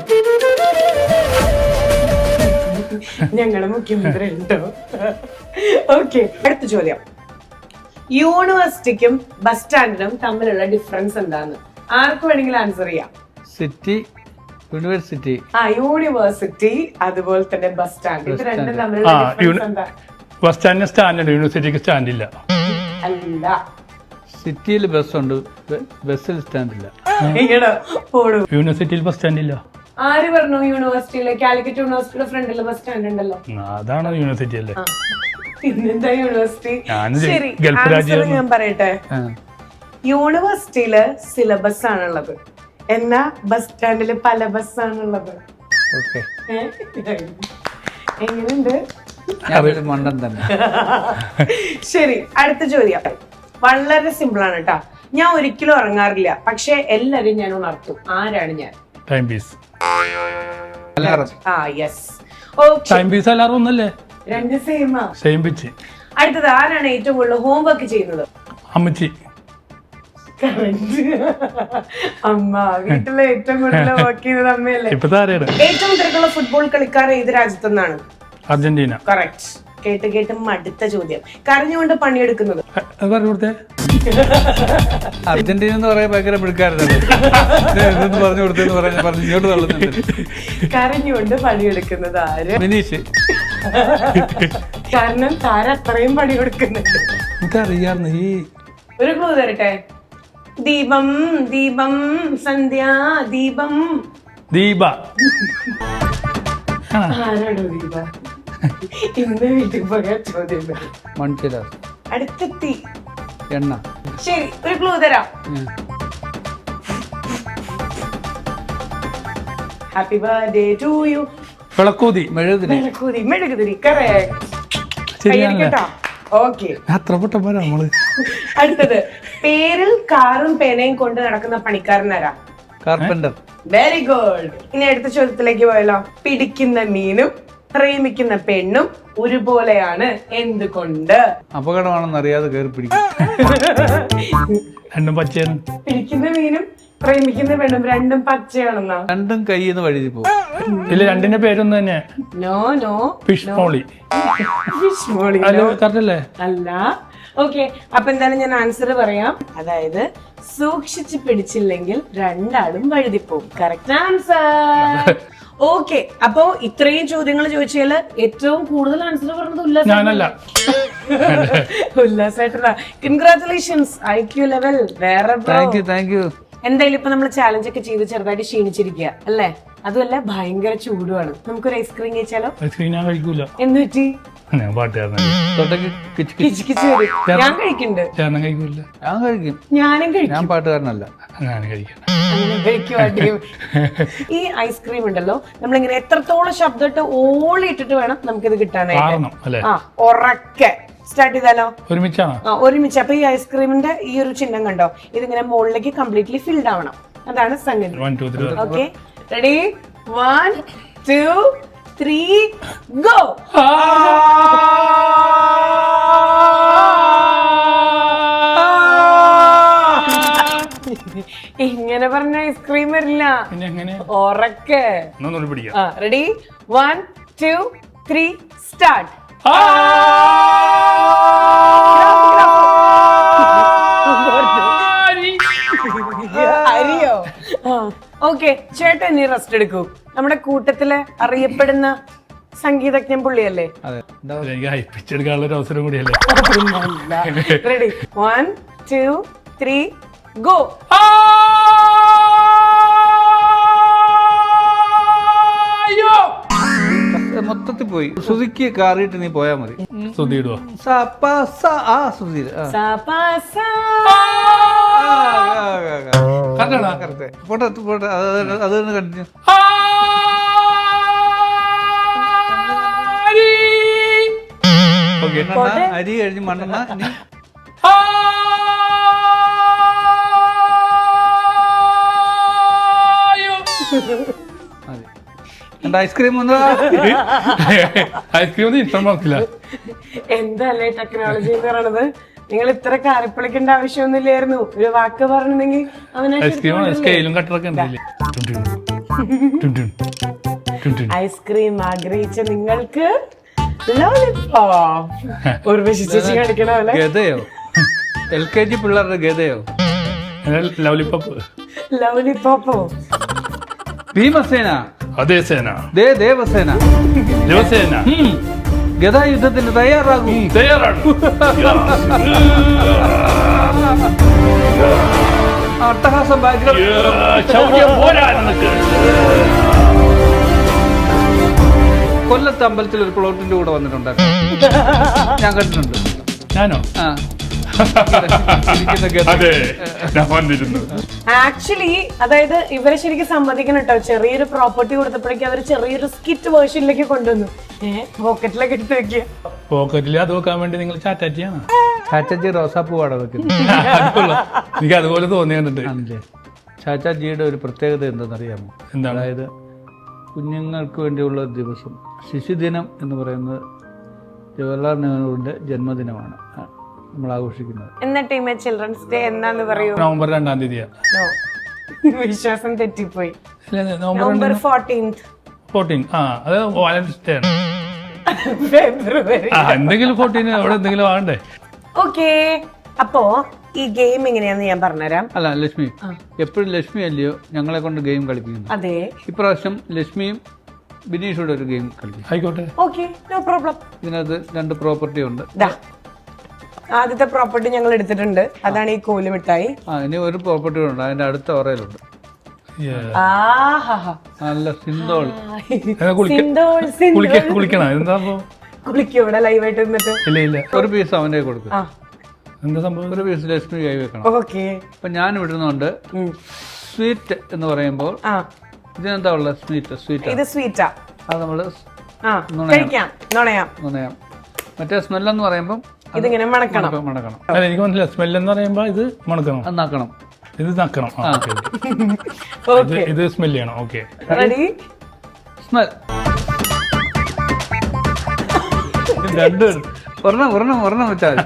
ഞങ്ങളുടെ മുഖ്യമന്ത്രി ഉണ്ടോ? ഓക്കെ, അടുത്ത ചോദ്യം. യൂണിവേഴ്സിറ്റിക്കും ബസ് സ്റ്റാൻഡിനും തമ്മിലുള്ള ഡിഫറൻസ് എന്താന്ന് ആർക്ക് വേണമെങ്കിലും ആൻസർ ചെയ്യാം. City, university. യൂണിവേഴ്സിറ്റി അതുപോലെ തന്നെ ബസ് സ്റ്റാൻഡ്, ഇത് രണ്ടും തമ്മിലുള്ള ഡിഫറൻസ് എന്താ? ബസ് സ്റ്റാൻഡിന് സ്റ്റാൻഡ് ഉണ്ട്, യൂണിവേഴ്സിറ്റിക്ക് സ്റ്റാൻഡ് ഇല്ല. അല്ല, സിറ്റിയിൽ ബസ് ഉണ്ട്, ബസ്സിൽ സ്റ്റാൻഡ് ഇല്ല. യൂണിവേഴ്സിറ്റിയിൽ ബസ് സ്റ്റാൻഡ് ഇല്ല. ആര് പറഞ്ഞു? യൂണിവേഴ്സിറ്റിയിലെ കാലിക്കറ്റ് യൂണിവേഴ്സിറ്റിയുടെ ഫ്രണ്ടില് ബസ് സ്റ്റാൻഡ് ഉണ്ടല്ലോ. അതാണ് യൂണിവേഴ്സിറ്റി അല്ലേ? പിന്നെന്താ യൂണിവേഴ്സിറ്റി? ശരി, ഗൾഫ് രാജ്യം ഞാൻ പറയട്ടെ. യൂണിവേഴ്സിറ്റിയില് സിലബസ് ആണുള്ളത്, എന്നാ ബസ് സ്റ്റാൻഡില് പല ബസ് ആണുള്ളത്. എങ്ങനെയുണ്ട്? മണ്ടൻ തന്നെ. ശരി, അടുത്ത ചോദ്യം വളരെ സിമ്പിൾ ആണ് കേട്ടാ. ഞാൻ ഒരിക്കലും ഉറങ്ങാറില്ല, പക്ഷെ എല്ലാരും ഞാൻ ഉണർത്തും. ആരാണ് ഞാൻ? Time piece. Alarm. Yes. Okay, time piece alarm ഒന്നല്ലേ? രണ്ട് സെയിമാ. Same pitch. അടുത്തത്, ആരാണ് ഏറ്റവും കൂടുതൽ ഹോംവർക്ക് ചെയ്യുന്നത്? അമ്മച്ചി. അമ്മ. വീട്ടിലെ ഏറ്റവും കൂടുതൽ വർക്ക് ചെയ്യുന്നത് അമ്മയല്ലേ? ഇപ്പത്തെ ആരെയാണ്? ഏറ്റവും തിരക്കുള്ള ഫുട്ബോൾ കളിക്കാർ ഏത് രാജ്യത്തു നിന്നാണ്? അർജന്റീന. കറക്റ്റ്. കേട്ട് കേട്ട് മടുത്ത ചോദ്യം. കരഞ്ഞുകൊണ്ട് പണിയെടുക്കുന്നത്? പറഞ്ഞു കൊടുത്തേ. അർജന്റീന എന്ന് പറയാൻ ഭയങ്കര പിടിക്കാരല്ലേ? പറഞ്ഞു കൊടുത്തെന്ന് പറഞ്ഞു ഇങ്ങോട്ട് തള്ളുന്നുണ്ട്. കരഞ്ഞുകൊണ്ട് പണിയെടുക്കുന്നത് ആര്? വിനീഷ്. കാരണം താര അത്രയും പണി കൊടുക്കുന്നുണ്ട്. എനിക്കറിയാർന്ന്. ഈ ഒരു ക്ലൂ തരട്ടെ. ദീപം ദീപം സന്ധ്യ ദീപം. ദീപ. ആരാണോ ദീപ? ഇന്ന് വീട്ടിൽ പോയ ചോദ്യം. മൺചിരാർ. അടുത്തെത്തി. എണ്ണ. ശരി, ഒരു ക്ലൂ തരാം. Happy birthday to you. വിളക്കൂതി. മെഴുകുതിരി. മെഴുകുതിരി. കറക്റ്റ്. ഓക്കെ. അത്ര പൊട്ടന്മാരാ നമ്മള്. അടുത്തത്, പേരിൽ കാറും പേനയും കൊണ്ട് നടക്കുന്ന പണിക്കാരനാരാ? കാർപ്പന്റർ. Very good. ഇനി അടുത്ത ചോദ്യത്തിലേക്ക് പോയല്ലോ. പിടിക്കുന്ന മീനും പ്രേമിക്കുന്ന പെണ്ണും ഒരുപോലെയാണ് എന്തുകൊണ്ട്? അപകടമാണെന്ന് അറിയാതെ കയറി പിടിക്കും. രണ്ടും പച്ചയാണ്. പിടിക്കുന്ന മീനും പ്രേമിക്കുന്ന പെണ്ണും രണ്ടും പച്ചയാണെന്നാ? രണ്ടും കയ്യിൽ നിന്ന് വഴുതി പോകും. ഇല്ല, രണ്ടിന്റെ പേരൊന്നും തന്നെ. No no. Fish molly. Fish molly correct അല്ലേ? അല്ല. ഓക്കെ, അപ്പൊ എന്തായാലും ഞാൻ ആൻസർ പറയാം. അതായത് സൂക്ഷിച്ച് പിടിച്ചില്ലെങ്കിൽ രണ്ടാളും വഴുതിപ്പോവും. Correct answer. ഓക്കെ, അപ്പൊ ഇത്രയും ചോദ്യങ്ങൾ ചോദിച്ചാല് ഏറ്റവും കൂടുതൽ ആൻസർ പറഞ്ഞത് ഞാനല്ല. ഉല്ലാസേട്ടനാ. കൺഗ്രാറ്റുലേഷൻസ്. IQ ലെവൽ വേറെ. Thank you. എന്തായാലും ഇപ്പൊ നമ്മൾ ചാലഞ്ച് ഒക്കെ ചെയ്ത് ചെറുതായിട്ട് ക്ഷീണിച്ചിരിക്കുക അല്ലേ? അതുമല്ല ഭയങ്കര ചൂടുമാണ്. നമുക്കൊരു ഐസ്ക്രീം കഴിച്ചാലോ? ഐസ്ക്രീം ഞാൻ കഴിക്കൂല. എന്ത് പറ്റി? ഞാൻ പാട്ടുകാരനാണ്. കിച്ച് വരും. ഞാൻ കഴിക്കുന്നുണ്ട്. ചേർന്ന് കഴിക്കൂല. ഞാൻ കഴിക്കും. ഞാനും കഴിക്കും. ഞാൻ പാട്ടുകാരനല്ല. ഞാൻ കഴിക്കാം. ഈ ഐസ്ക്രീം ഉണ്ടല്ലോ, നമ്മളിങ്ങനെ എത്രത്തോളം ശബ്ദമായിട്ട് ഓളിയിട്ടിട്ട് വേണം നമുക്കിത് കിട്ടാനായിട്ട്. ഉറക്കെ സ്റ്റാർട്ട് ചെയ്താലോ? ഒരുമിച്ചാണോ? ഒരുമിച്ച്. അപ്പൊ ഈ ഐസ്ക്രീമിന്റെ ഈ ഒരു ചിഹ്നം കണ്ടോ, ഇതിങ്ങനെ മുകളിലേക്ക് കംപ്ലീറ്റ്ലി ഫിൽഡ് ആവണം. അതാണ് സംഗതി. Okay, ready? 1 2 3 ഗോ. ഇങ്ങനെ പറഞ്ഞ ഐസ്ക്രീം വരില്ല. ഉറക്കെ. റെഡി? 1 2 3 സ്റ്റാർട്ട്. അരിയോ? ഓക്കെ, ചേട്ടൻ ഇനി റെസ്റ്റ് എടുക്കൂ. നമ്മുടെ കൂട്ടത്തിലെ അറിയപ്പെടുന്ന സംഗീതജ്ഞൻ പുള്ളിയല്ലേ? എടുക്കാനുള്ള അവസരം കൂടിയല്ലേ? റെഡി? 1 2 3 ഗോ. മൊത്തത്തിൽ പോയി. സുധിക്ക് കാറിയിട്ട് നീ പോയാ മതി. സുധിയിടുവോ? പോട്ടെ, അത് തന്നെ കണ്ടിന്യൂ. അരി കഴിഞ്ഞ് മണ്ണെണ്ണ. ഐസ്ക്രീം ഐസ്ക്രീം ഇഷ്ടം നോക്കില്ല. എന്തല്ലേ ടെക്നോളജി എന്ന് പറയണത്? നിങ്ങൾ ഇത്ര കാറിപ്പിളിക്കേണ്ട ആവശ്യമൊന്നുമില്ലായിരുന്നു. ഒരു വാക്ക് പറഞ്ഞെങ്കിൽ ഐസ്ക്രീം ആഗ്രഹിച്ച നിങ്ങൾക്ക് ഗതയോ? LKG പിള്ളേരുടെ ഗതയോ? ലവ്ലിപ്പോപ്പോ? ഭീമസേന. അതേ സേന. ദേവസേന. ദേവസേന. ഗതായുദ്ധത്തിന് തയ്യാറാകും. അട്ടഹാസം കൊല്ലത്ത് അമ്പലത്തിൽ ഒരു പ്ലോട്ടിന്റെ കൂടെ വന്നിട്ടുണ്ടായിരുന്നു. ഞാൻ കണ്ടിട്ടുണ്ട്. ഞാനോ? ആക്ച്വലി അതായത് ഇവരെ ശരിക്കും സമ്മതിക്കണം കേട്ടോ. ചെറിയൊരു പ്രോപ്പർട്ടി കൊടുത്തപ്പോഴേക്കും അവര് ചെറിയൊരു സ്കിറ്റ് വേർഷനിലേക്ക് കൊണ്ടുവന്നു. പോക്കറ്റിലൊക്കെ എടുത്ത് വെക്കുക. പോക്കറ്റിൽ അത് വെക്കാൻ വേണ്ടി നിങ്ങൾ ചാറ്റാറ്റിയാണ്. ചാറ്റാറ്റി റോസാപ്പൂ വാടക വെക്കുന്നു. എനിക്ക് അതുപോലെ തോന്നിയിട്ടുണ്ട്. ചാച്ചാജിയുടെ ഒരു പ്രത്യേകത എന്തെന്നറിയാമോ? എന്താണ്? അതായത് കുഞ്ഞുങ്ങൾക്ക് വേണ്ടിയുള്ള ഒരു ദിവസം, ശിശുദിനം എന്ന് പറയുന്നത് ജവഹർലാൽ നെഹ്റുവിൻ്റെ ജന്മദിനമാണ് നമ്മൾ ആഘോഷിക്കുന്നത്. എന്നിട്ട് ഈ ചിൽഡ്രൻസ് ഡേ എന്നാന്ന് പറയൂ? നവംബർ 2-ാം തീയതിയാ. വിശ്വാസം തെറ്റിപ്പോയി. November November 14th. 14. അത് വാലന്റൈൻസ് ഡേ ആണ്. ഫെബ്രുവരി. എന്തെങ്കിലും 14 അവിടെ എന്തെങ്കിലും ആകണ്ടേ? ഓക്കെ, അപ്പോ ഈ ഗെയിം എങ്ങനെയാന്ന് ഞാൻ പറഞ്ഞുതരാം. അല്ല ലക്ഷ്മി, എപ്പോഴും ലക്ഷ്മി അല്ലയോ ഞങ്ങളെ കൊണ്ട് ഗെയിം കളിപ്പിക്കുന്നു. അതെ, ഇപ്രാവശ്യം ലക്ഷ്മിയും ബിനീഷോടെ ഒരു ഗെയിം കളിക്കും. ആയിക്കോട്ടെ. Okay, no problem. ഇതിനകത്ത് 2 പ്രോപ്പർട്ടി ഉണ്ട്. ആദ്യത്തെ പ്രോപ്പർട്ടി ഞങ്ങൾ എടുത്തിട്ടുണ്ട്, അതാണ് ഈ കോല് മിഠായി. ഇനി ഒരു പ്രോപ്പർട്ടി ഉണ്ട്, അതിന്റെ അടുത്ത ഓറയിലുണ്ട്. നല്ല സിന്തോൾ. കുളിക്കണം. എന്താ കുളിക്കും ഇവിടെ ലൈവായിട്ട് നിന്നിട്ട്? ഇല്ല ഇല്ല, ഒരു പീസ് അവന്റെ കൊടുക്കും. എന്താ സംഭവം? ഒരു പീസ് ലക്ഷ്മി കൈ വെക്കണം. ഓക്കെ, അപ്പൊ ഞാൻ വിടുന്നുണ്ട്. സ്വീറ്റ് എന്ന് പറയുമ്പോൾ ഇതിനെന്താ ഉള്ളത്? സ്വീറ്റ്. ഇത് സ്വീറ്റാ. അത് നമ്മള് കഴിക്കാം, നുണയാം. മറ്റേ സ്മെല്ലെന്ന് പറയുമ്പോൾ ഇതിങ്ങനെ മണക്കണം. അല്ല, എനിക്ക് മനസ്സിലായി. സ്മെൽ എന്ന് പറയുമ്പോ ഇത് മണക്കണം, അത് നക്കണം, ഇത് നക്കണം. ഇത് സ്മെല് ചെയ്യണം. Okay, ready? സ്മെൽ. രണ്ടും ഒരെണ്ണം വെച്ചാൽ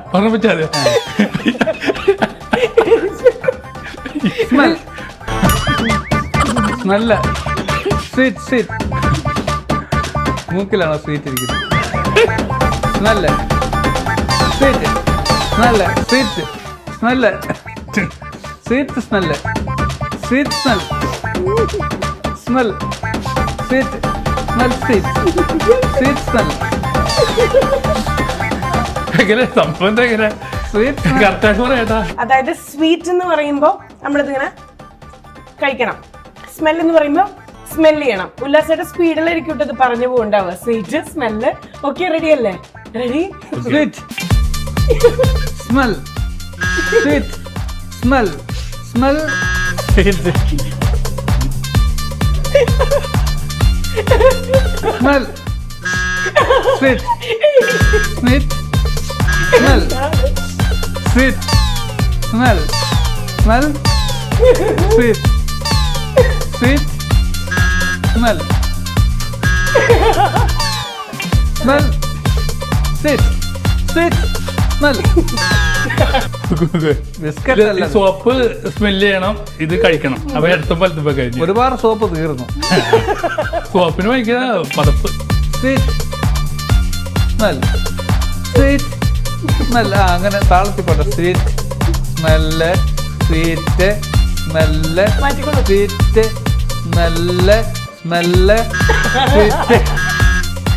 സ്മെൽ. സ്മെല്ല്. സ്വീറ്റ്. മൂക്കിലാണോ സ്വീറ്റ് ഇരിക്കുന്നത്? Smell. Sweet smell. Smell. Sweet smell. Sweet smell. Smell. Sweet smell. Sweet smell. അതായത് സ്വീറ്റ് എന്ന് പറയുമ്പോ നമ്മളിതിങ്ങനെ കഴിക്കണം, സ്മെൽ എന്ന് പറയുമ്പോ സ്മെൽ ചെയ്യണം. ഉല്ലാസയുടെ സ്പീഡിലായിരിക്കും ഇത് പറഞ്ഞു പോകണ്ടാവുക. Sweet, smell. ഓക്കെ, റെഡി അല്ലേ? Ready? Sweet smell. Sweet smell. Smell. Smell. Sweet. Sweet. Smell. Sweet. Smell. Smell. Sweet. Sweet. Smell. Smell. Sweet. Sweet. Smell. Soap smell ചെയ്യണം, ഇത് കഴിക്കണം. അപ്പൊ അടുത്ത പലത്തുമ്പോ കഴിഞ്ഞു. ഒരുപാട് സോപ്പ് തീർന്നു. സോപ്പിന് ഭയങ്കര പതപ്പ്. Sweet smell. Sweet smell. അങ്ങനെ താളത്തിൽപ്പെട്ട sweet smell. Sweet smell. Sweet smell. Smell. Sweet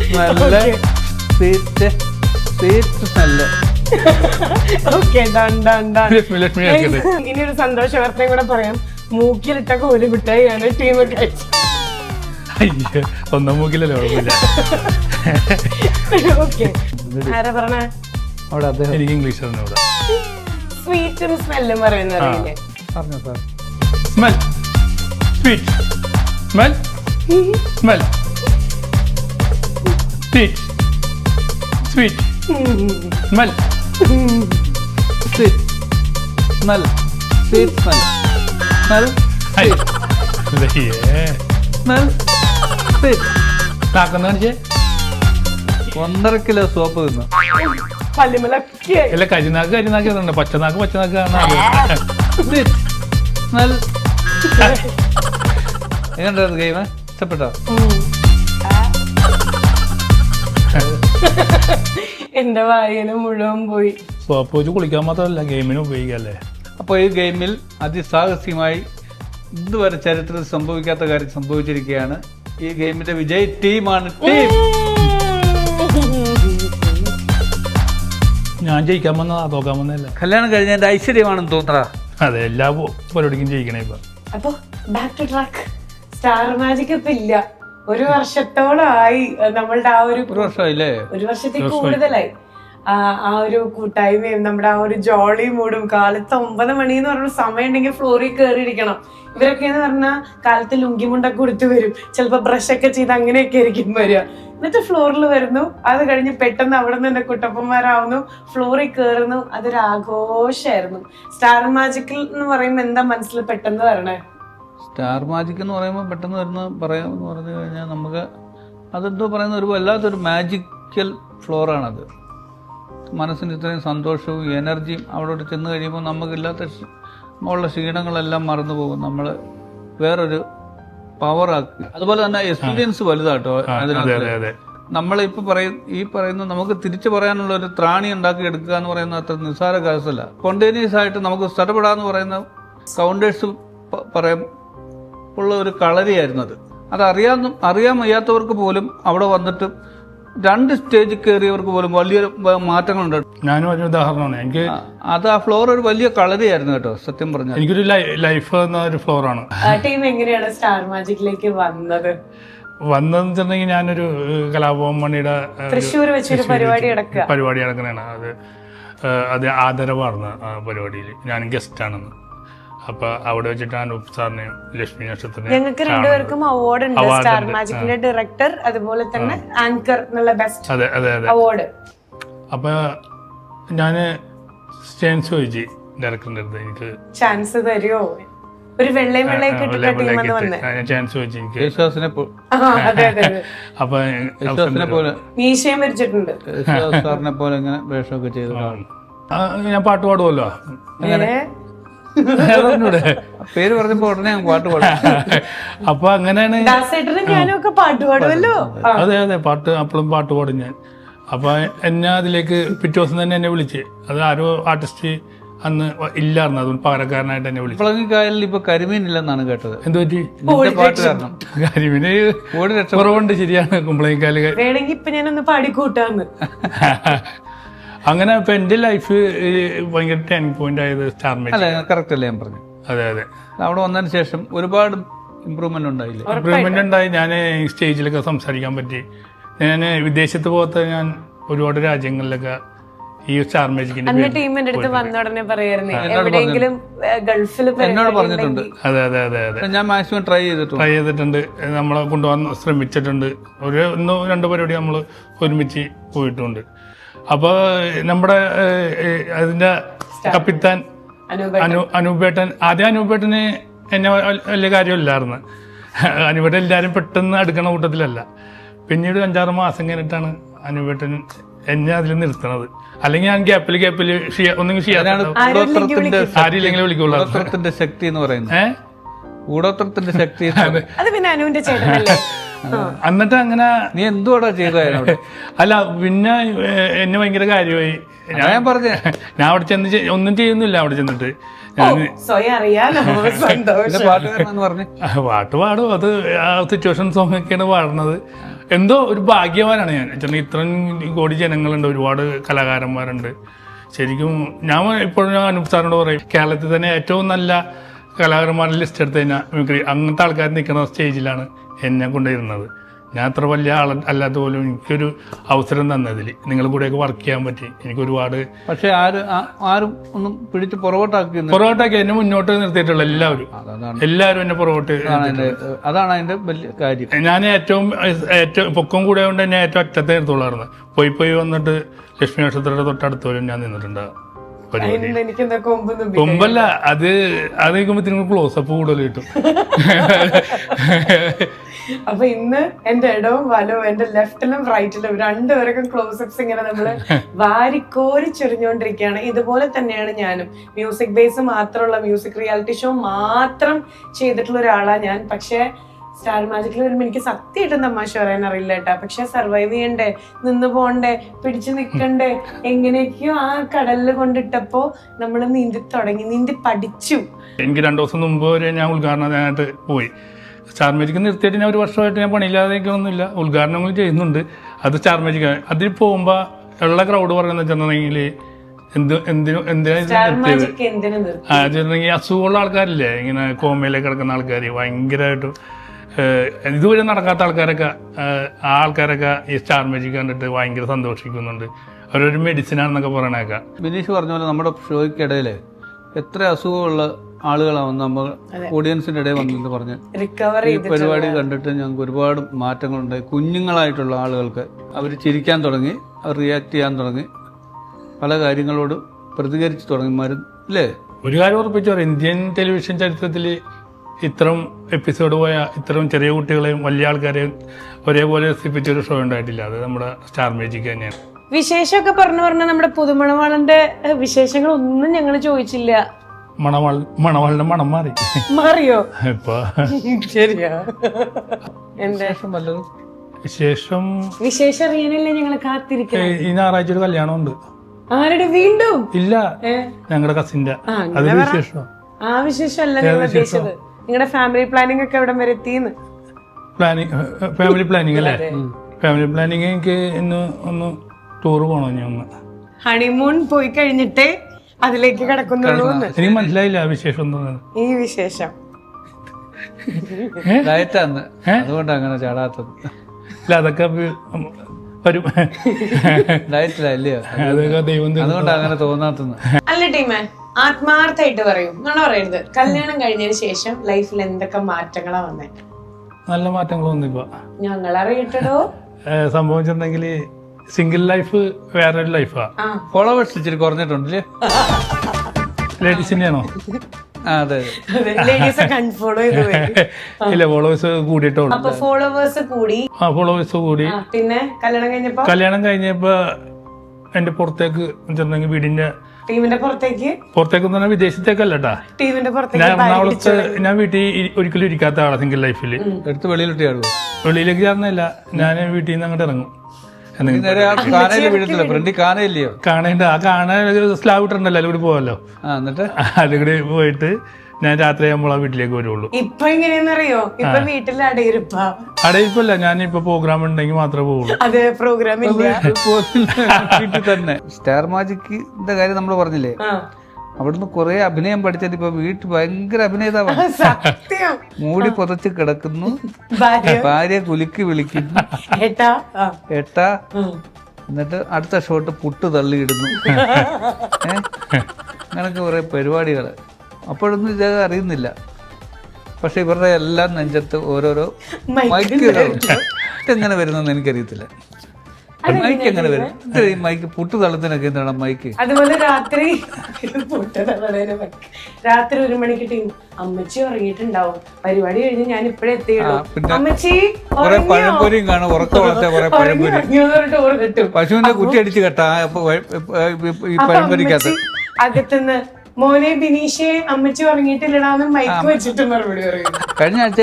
smell. Sweet smell. ഇനി ഒരു സന്തോഷ വാർത്തയും കൂടെ പറയാം. മൂക്കിലിട്ട കോല് മിഠായിയാണ് ടീം കഴിച്ചത്. സ്വന്തം മൂക്കിലല്ലേ, കുഴപ്പമില്ല. ആരാ പറഞ്ഞേ? എനിക്ക് ഇംഗ്ലീഷ് തന്നെ. സ്വീറ്റും സ്മെല്ലും പറയുന്നറിയില്ലേ? പറഞ്ഞോ sir. Smell. Sweet smell. Smell. Sweet. Sweet smell. Sweet smell. Sweet smell. Smell. Smell. Sweet. നാക്കെന്ന് കാണിച്ചേ. 1.5 കിലോ സോപ്പ് തിന്നു. അല്ല, കരിനാക്ക് പച്ചനാക്ക്. Sweet smell. എങ്ങനെയുണ്ടായിരുന്നു ഗെയിം? ഇഷ്ടപ്പെട്ടോ? എന്റെ വായന മുഴുവൻ പോയി. സോപ്പ് വെച്ച് കുളിക്കാൻ മാത്രമല്ല, ഗെയിമിന് ഉപയോഗിക്കല്ലേ. അപ്പോൾ ഈ ഗെയിമിൽ അതിസാഹസ്യമായി ഇതുവരെ ചരിത്രത്തിൽ സംഭവിക്കാത്ത കാര്യം സംഭവിച്ചിരിക്കുകയാണ്. ഈ ഗെയിമിന്റെ വിജയ് ടീമാണ്. ഞാൻ ജയിക്കാൻ വന്നതാ, തോക്കാൻ വന്നതല്ല. കല്യാണം കഴിഞ്ഞതിന്റെ ഐശ്വര്യമാണെന്ന് തോന്നടാ. അതെ, എല്ലാ പരിപാടിക്കും ജയിക്കണേ ഇപ്പൊ. അപ്പൊ back to track. Star Magic ഇപ്പൊ ഇല്ല. 1 വർഷത്തോളമായി നമ്മളുടെ ആ ഒരു വർഷമായില്ലേ? 1 വർഷത്തിൽ കൂടുതലായി. ആ ഒരു കൂട്ടായ്മയും നമ്മുടെ ആ ഒരു ജോളി മൂടും. കാലത്ത് 9 മണി എന്ന് പറഞ്ഞ സമയം ഉണ്ടെങ്കിൽ ഫ്ലോറിൽ കയറിയിരിക്കണം. ഇവരൊക്കെ എന്ന് പറഞ്ഞാൽ കാലത്ത് ലുങ്കിമുണ്ടൊക്കെ കൊടുത്തു വരും. ചിലപ്പോ ബ്രഷൊക്കെ ചെയ്ത് അങ്ങനെയൊക്കെ ആയിരിക്കും വരിക. എന്നിട്ട് ഫ്ലോറിൽ വരുന്നു, അത് കഴിഞ്ഞ് പെട്ടെന്ന് അവിടെ നിന്ന് തന്നെ കുട്ടപ്പന്മാരാവുന്നു, ഫ്ലോറിൽ കയറുന്നു. അതൊരു ആഘോഷമായിരുന്നു. സ്റ്റാർ മാജിക്കിൽ എന്ന് പറയുമ്പോ എന്താ മനസ്സിൽ പെട്ടെന്ന് വരണേ? സ്റ്റാർ മാജിക് എന്ന് പറയുമ്പോൾ പെട്ടെന്ന് പറയാമെന്ന് പറഞ്ഞു കഴിഞ്ഞാൽ നമുക്ക് അതെന്തോ പറയുന്ന ഒരു വല്ലാത്തൊരു മാജിക്കൽ ഫ്ലോറാണത്. മനസ്സിന് ഇത്രയും സന്തോഷവും എനർജിയും അവിടെ ചെന്ന് കഴിയുമ്പോൾ നമുക്കില്ലാത്ത ഉള്ള ക്ഷീണങ്ങളെല്ലാം മറന്നു പോകും. നമ്മൾ വേറൊരു പവറാക്കി. അതുപോലെ തന്നെ എക്സ്പീരിയൻസ് വലുതാട്ടോ അതിനകത്ത്. നമ്മളിപ്പോൾ പറയുന്ന നമുക്ക് തിരിച്ചു പറയാനുള്ള ഒരു ത്രാണി ഉണ്ടാക്കി എടുക്കുക എന്ന് പറയുന്നത് അത്ര നിസ്സാര കേസല്ല. സ്പോണ്ടേനിയസ് ആയിട്ട് നമുക്ക് സ്ഥലപ്പെടാന്ന് പറയുന്ന കൗണ്ടേഴ്സ് പറയാൻ ഉള്ള ഒരു കളരിയായിരുന്നു അത് അറിയാൻ വയ്യാത്തവർക്ക് പോലും അവിടെ വന്നിട്ട് 2 സ്റ്റേജിൽ കയറിയവർക്ക് പോലും വലിയ മാറ്റങ്ങളുണ്ട്. ഞാനും ഒരു ഉദാഹരണമാണ്. എനിക്ക് അത് ആ ഫ്ലോർ ഒരു വലിയ കളരിയായിരുന്നു കേട്ടോ, സത്യം പറഞ്ഞാൽ. എനിക്കൊരു ലൈഫ് എന്ന ഒരു ഫ്ലോറാണ്. ടീം എങ്ങനെയാണ് സ്റ്റാർ മാജിക്കിലേക്ക് വന്നതെന്ന് വെച്ചിട്ടുണ്ടെങ്കിൽ ഞാനൊരു കലാഭവൻ മണിയുടെ തൃശ്ശൂർ വെച്ചൊരു പരിപാടി നടക്കണതാണ്. അത് ആദരവാർന്ന പരിപാടിയിൽ ഞാൻ ഗസ്റ്റാണെന്ന്. അപ്പൊ അവിടെ വെച്ചിട്ട് അനൂപ് സാറിനെയും ലക്ഷ്മി നക്ഷത്രനെയും ഞങ്ങൾക്ക് രണ്ടുപേർക്കും അവാർഡ് ഉണ്ട്. സ്റ്റാർ മാജിക്കിന്റെ ഡയറക്ടർ അതുപോലെ തന്നെ ആങ്കർ എന്നുള്ള ബെസ്റ്റ് അവാർഡ്. അപ്പൊ ഞാന് ചാൻസ് ചോദിച്ചു ഡയറക്ടറിന്റെ അടുത്ത്, എനിക്ക് ചാൻസ് തരുമോ? ഒരു വെള്ളയും ചാൻസ് ചോദിച്ചു എനിക്ക്. അപ്പൊ മീശയും വരച്ചിട്ടുണ്ട്. ഞാൻ പാട്ട് പാടുമല്ലോ. പേര് പറഞ്ഞപ്പോ ഉടനെ ഞാൻ പാട്ട് പാടും. അപ്പൊ അങ്ങനെയാണ്. പാട്ട് പാടുമല്ലോ. അതെ പാട്ട് അപ്പോഴും പാട്ട് പാടും ഞാൻ. അപ്പൊ എന്നെ അതിലേക്ക് പിറ്റേ ദിവസം തന്നെ എന്നെ വിളിച്ച്, അത് ആരോ ആർട്ടിസ്റ്റ് അന്ന് ഇല്ലായിരുന്നു, അതുകൊണ്ട് പകരക്കാരനായിട്ട് എന്നെ വിളിച്ചു. കുമ്പളങ്ങിക്കായലിൽ ഇപ്പൊ കരിമീൻ ഇല്ലെന്നാണ് കേട്ടത്. എന്ത് പറ്റി? പാട്ട് കാരണം കരിമീന് കുറവുണ്ട്, ശരിയാണ്. കുമ്പളങ്ങിക്കായല് വേണമെങ്കിൽ ഇപ്പൊ ഞാനൊന്ന് പാടിക്കൂട്ടാന്ന്. അങ്ങനെ ഇപ്പൊ എന്റെ ലൈഫ് ഭയങ്കര ടേണിംഗ് പോയിന്റ് ആയത് സ്റ്റാർ മാജിക്. കറക്റ്റ് അല്ലേ ഞാൻ പറഞ്ഞു? അതെ അവിടെ വന്നതിന് ശേഷം ഒരുപാട് ഇമ്പ്രൂവ്മെന്റ് ഉണ്ടായില്ലേ? ഇമ്പ്രൂവ്മെന്റ് ഉണ്ടായി. ഞാൻ സ്റ്റേജിലൊക്കെ സംസാരിക്കാൻ പറ്റി. ഞാൻ വിദേശത്ത് പോകാത്ത ഞാൻ ഒരുപാട് രാജ്യങ്ങളിലൊക്കെ ഈ സ്റ്റാർ മാജിക്കിന്റെ ടീമിന്റെ അടുത്ത് വന്ന ഉടനെ പറയായിരുന്നു എവിടെയെങ്കിലും ഗൾഫിൽ എന്നോട് പറഞ്ഞിട്ടുണ്ട്. അതെ ഞാൻ മാക്സിമം ട്രൈ ചെയ്തിട്ടുണ്ട്. നമ്മളെ കൊണ്ടുപോകാൻ ശ്രമിച്ചിട്ടുണ്ട്. 1-2 പരിപാടി നമ്മൾ ഒരുമിച്ച് പോയിട്ടുണ്ട്. അപ്പോൾ നമ്മുടെ അതിന്റെ കപ്പിത്താൻ അനൂപേട്ടൻ, ആദ്യം അനൂപേട്ടന് എന്നെ വലിയ കാര്യമില്ലായിരുന്നു. അനൂപേട്ടൻ എല്ലാവരും പെട്ടെന്ന് അടുക്കണ കൂട്ടത്തിലല്ല. പിന്നീട് 5-6 മാസം കഴിഞ്ഞിട്ടാണ് അനൂപേട്ടൻ എന്നെ അതിൽ നിർത്തണത്. അല്ലെങ്കിൽ ഞാൻ ഗ്യാപ്പിൽ ഒന്നെങ്കിൽ ആരില്ലെങ്കിലും വിളിക്കുള്ളൂ. ശക്തി എന്ന് പറയുന്നത് കൂടോത്രത്തിന്റെ ശക്തി. എന്നിട്ട് അങ്ങനെ നീ എന്തുവാടാ ചെയ്തത്? അല്ല, പിന്നെ എന്നെ ഭയങ്കര കാര്യമായി. ഞാൻ പറഞ്ഞ ഞാൻ അവിടെ ചെന്ന് ഒന്നും ചെയ്യുന്നില്ല. അവിടെ ചെന്നിട്ട് പാട്ട് പാടും. അത് ആ സിറ്റുവേഷൻ സോങ് ഒക്കെയാണ് പാടുന്നത്. എന്തോ ഒരു ഭാഗ്യവാനാണ് ഞാൻ. ഇത്രയും കോടി ജനങ്ങളുണ്ട്, ഒരുപാട് കലാകാരന്മാരുണ്ട്. ശരിക്കും ഞാൻ ഇപ്പോഴും അനൂപ് സാറിനോട് പറയും, കേരളത്തിൽ തന്നെ ഏറ്റവും നല്ല കലാകാരന്മാരുടെ ലിസ്റ്റ് എടുത്ത് കഴിഞ്ഞാൽ മിമിക്രി അങ്ങനത്തെ ആൾക്കാർ നിൽക്കുന്ന സ്റ്റേജിലാണ് എന്നെ കൊണ്ടുവരുന്നത്. ഞാൻ അത്ര വലിയ അല്ലാത്ത പോലും എനിക്കൊരു അവസരം തന്നതിൽ നിങ്ങളുടെ കൂടെയൊക്കെ വർക്ക് ചെയ്യാൻ പറ്റി. എനിക്ക് ഒരുപാട്. പക്ഷെ ആരും ഒന്നും പിടിച്ച് പുറകോട്ടാക്കി എന്നെ മുന്നോട്ട് നിർത്തിയിട്ടുള്ള എല്ലാവരും എന്നെ പുറകോട്ട്. അതാണ് അതിന്റെ വലിയ കാര്യം. ഞാൻ ഏറ്റവും പൊക്കം കൂടെ കൊണ്ട് എന്നെ ഏറ്റവും അറ്റത്തെ നിർത്തുള്ളായിരുന്നു. പോയി വന്നിട്ട് ലക്ഷ്മി നക്ഷത്രയുടെ തൊട്ടടുത്തോലും ഞാൻ നിന്നിട്ടുണ്ട്. കൊമ്പല്ല, അത് നിൽക്കുമ്പോ നിങ്ങൾ ക്ലോസപ്പ് കൂടുതൽ കിട്ടും. അപ്പൊ ഇന്ന് എന്റെ ഇടവും വലവും എന്റെ ലെഫ്റ്റിലും റൈറ്റിലും രണ്ടുപേർക്കും ക്ലോസപ്സ് ഇങ്ങനെ നമ്മള് വാരിക്കോരി ചൊരിഞ്ഞുകൊണ്ടിരിക്കുകയാണ്. ഇതുപോലെ തന്നെയാണ് ഞാനും. മ്യൂസിക് ബേസ് മാത്രമുള്ള മ്യൂസിക് റിയാലിറ്റി ഷോ മാത്രം ചെയ്തിട്ടുള്ള ഒരാളാണ് ഞാൻ. പക്ഷെ സ്റ്റാർ മാജിക്കിൽ വരുമ്പോൾ എനിക്ക് സത്യമായിട്ടും തമാശ പറയാൻ അറിയില്ല കേട്ടാ. പക്ഷെ സർവൈവ് ചെയ്യണ്ടേ, നിന്ന് പോണ്ടേ, പിടിച്ചു നിൽക്കണ്ടേ, എങ്ങനെയൊക്കെയോ ആ കടലിൽ കൊണ്ടിട്ടപ്പോ നമ്മൾ നീന്തി പഠിച്ചു. എനിക്ക് 2 ദിവസം മുമ്പ് വരെ ഞാൻ ഉദ്ഘാടനത്തിനായിട്ട് പോയി. സ്റ്റാർ മാജിക് നിർത്തിയിട്ട് ഞാൻ 1 വർഷമായിട്ട് ഞാൻ പണിയില്ലാതെയൊന്നുമില്ല, ഉദ്ഘാടനങ്ങൾ ചെയ്യുന്നുണ്ട്. അത് സ്റ്റാർ മാജിക്. അതിൽ പോകുമ്പോ ഉള്ള ക്രൗഡ് പറയുന്നത് വെച്ചിട്ടുണ്ടെങ്കിൽ അസുഖമുള്ള ആൾക്കാരില്ലേ, ഇങ്ങനെ കോമയിലേക്ക് കിടക്കുന്ന ആൾക്കാർ, ഭയങ്കരമായിട്ട് ഇതുവരെ നടക്കാത്ത ആൾക്കാരൊക്കെ ആ ആൾക്കാരൊക്കെ ഈ സ്റ്റാർ മാജിക് കണ്ടിട്ട് ഭയങ്കര സന്തോഷിക്കുന്നുണ്ട്. അവരൊരു മെഡിസിനാണെന്നൊക്കെ പറയണേക്കാം. ബിനീഷ് പറഞ്ഞ പോലെ നമ്മുടെ ഷോയ്ക്കിടയിൽ എത്ര അസുഖമുള്ള ആളുകളാണ് നമ്മൾ ഓഡിയൻസിന്റെ ഇടയിൽ വന്നെന്ന് പറഞ്ഞ് ഈ പരിപാടി കണ്ടിട്ട് ഞങ്ങൾക്ക് ഒരുപാട് മാറ്റങ്ങളുണ്ടായി. കുഞ്ഞുങ്ങളായിട്ടുള്ള ആളുകൾക്ക് അവർ ചിരിക്കാൻ തുടങ്ങി, അവർ റിയാക്ട് ചെയ്യാൻ തുടങ്ങി, പല കാര്യങ്ങളോട് പ്രതികരിച്ച് തുടങ്ങി. അല്ലേ? ഒരു കാര്യം ഉറപ്പിച്ചു പറയാം, ഇന്ത്യൻ ടെലിവിഷൻ ചരിത്രത്തിൽ ഇത്തരം എപ്പിസോഡ് പോയ ഇത്തരം ചെറിയ കുട്ടികളെയും വലിയ ആൾക്കാരെയും ഒരേപോലെ രസിപ്പിച്ചൊരു ഷോ ഉണ്ടായിട്ടില്ല. അത് നമ്മുടെ സ്റ്റാർ മാജിക് തന്നെയാണ്. വിശേഷമൊക്കെ പറഞ്ഞ നമ്മുടെ പുതുമണവാളന്റെ വിശേഷങ്ങൾ ഒന്നും ഞങ്ങൾ ചോദിച്ചില്ല. മണവാളിന്റെ മണം മാറി. മാറിയോ? ഇപ്പൊ ശരിയാ. എന്താ വിശേഷം വിശേഷം അറിയാനല്ലേ ഞങ്ങള് കാത്തിരിക്കണം. ഈ ഞായറാഴ്ച ഒരു കല്യാണം ഉണ്ട്. ആരുടെ? വീണ്ടും ഇല്ല, ഞങ്ങളുടെ കസിന്റെ. അത് വിശേഷം. ആ വിശേഷം അല്ല ഞങ്ങൾ ഉദ്ദേശിച്ചത്. നിങ്ങളുടെ ഫാമിലി പ്ലാനിങ് ഒക്കെ എവിടം വരെ എത്തിയെന്ന്. ഫാമിലി പ്ലാനിങ് അല്ലേ? ഫാമിലി പ്ലാനിങ് എനിക്ക് ഇന്ന് ഒന്ന് ടൂർ പോണോ? ഞാൻ ഒന്ന് ഹണിമൂൺ പോയി കഴിഞ്ഞിട്ടേ അതിലേക്ക് കിടക്കുന്നുള്ളൂ. എനിക്ക് മനസ്സിലായില്ല വിശേഷം എന്താണ് ഈ വിശേഷം. ഡയറ്റാന്ന്, അതുകൊണ്ട് അങ്ങനെ ചാടാത്തത്. ഇല്ല, അതൊക്കെ വരും. ഡയറ്റിലല്ലയോ, അതൊക്കെ ദൈവം അതുകൊണ്ട് അങ്ങനെ തോന്നാത്തത്. അല്ല ടീമേ, ആത്മാർത്ഥമായിട്ട് പറയൂ, നുണ പറയരുത്. കല്യാണം കഴിഞ്ഞതിന് ശേഷം ലൈഫിൽ എന്തൊക്കെ മാറ്റങ്ങളാ വന്നേ? നല്ല മാറ്റങ്ങളൊന്നും ഇപ്പൊ ഞങ്ങൾ അറിയിട്ടടോ. സംഭവിച്ചിട്ടുണ്ടെങ്കിൽ സിംഗിൾ ലൈഫ് വേറൊരു ലൈഫാ. ഫോളോവേഴ്സ് ഇച്ചിരി കുറഞ്ഞിട്ടുണ്ടല്ലേ? ലേഡീസിന്റെയാണോ? അതെ, ലേഡീസൊക്കെ അൺഫോളോ ചെയ്തു പോയി. ഇല്ല, ഫോളോവേഴ്സ് കൂടിയിട്ടുള്ളൂ. അപ്പൊ ഫോളോവേഴ്സ് കൂടി. ഫോളോവേഴ്സ് കൂടി. പിന്നെ കല്യാണം കഴിഞ്ഞപ്പോ എന്റെ പുറത്തേക്ക് വെച്ചിട്ടുണ്ടെങ്കിൽ വീടിന്റെ ടീമിന്റെ പുറത്തേക്ക് എന്ന് പറഞ്ഞാൽ വിദേശത്തേക്കല്ലട്ടാ, ടീമിന്റെ പുറത്തേക്ക്. ഞാൻ എറണാകുളത്ത് ഞാൻ വീട്ടിൽ ഒരിക്കലും ഇരിക്കാത്ത ആളാ. സിംഗിൾ ലൈഫിൽ എടുത്ത് വെളിയിലിട്ട് ചാടുവോ? വെളിയിലേക്ക് ചേർന്നില്ല, ഞാൻ വീട്ടിൽ നിന്ന് അങ്ങോട്ട് ഇറങ്ങും. ഫ്രണ്ടി കാണയില്ലയോ? കാണേണ്ട ആ കാണാൻ സ്ലാബ് ഇട്ടുണ്ടല്ലോ, അതിൽ കൂടി പോവല്ലോ. എന്നിട്ട് അതിൽ കൂടി പോയിട്ട് ഞാൻ രാത്രി ആകുമ്പോൾ ആ വീട്ടിലേക്ക് വരുള്ളൂ. ഇപ്പൊ എങ്ങനെയാന്നറിയോ? ഇപ്പൊ വീട്ടിൽ അടയിരിപ്പല്ല, ഞാനിപ്പോ പ്രോഗ്രാം ഉണ്ടെങ്കിൽ മാത്രമേ പോവുള്ളൂ. അതെ, പ്രോഗ്രാം വീട്ടിൽ തന്നെ. സ്റ്റാർ മാജിക്കിന്റെ കാര്യം നമ്മൾ പറഞ്ഞില്ലേ, അവിടുന്ന് കുറെ അഭിനയം പഠിച്ചത് ഇപ്പൊ വീട്ടിൽ ഭയങ്കര അഭിനേതാവാണ്. മൂടി പുതച്ച് കിടക്കുന്നു, ഭാര്യ കുലുക്കി വിളിക്കുന്നു, ഏട്ടാ, എന്നിട്ട് അടുത്ത ഷോട്ട് പുട്ട് തള്ളിയിടുന്നു. അങ്ങനൊക്കെ കുറെ പരിപാടികള്. അപ്പോഴൊന്നും ഇത് അറിയുന്നില്ല. പക്ഷെ ഇവരുടെ എല്ലാം നെഞ്ചത്ത് ഓരോരോ മൈക്ക് എങ്ങനെ വരുന്നെന്ന് എനിക്കറിയത്തില്ല. മൈക്ക് എങ്ങനെ വരും? ഈ മൈക്ക് പുട്ട് തള്ളത്തിനൊക്കെ എന്താണ് മൈക്ക്? അതുപോലെ രാത്രി 1 മണിക്ക് ടീം അമ്മച്ചി ഉറങ്ങിയിട്ടുണ്ടാവും. പരിപാടി കഴിഞ്ഞ് ഞാൻ ഇപ്പഴേ എത്തിയുള്ളൂ. അമ്മച്ചി കുറെ പഴംപൊരിയും കാണും, ഉറക്കം വളർച്ച കുറെ പഴംപൊരി, പശുവിന്റെ കുറ്റി അടിച്ച് കെട്ടാ ഈ പഴംപൊരിക്കകത്ത്. അകത്തുനിന്ന് മോനെ ബിനീഷെ അമ്മച്ചി ഉറങ്ങിയിട്ടില്ലടാന്ന് മൈക്ക് വെച്ചിട്ട് മറുപടി പറയും. കഴിഞ്ഞ ആഴ്ച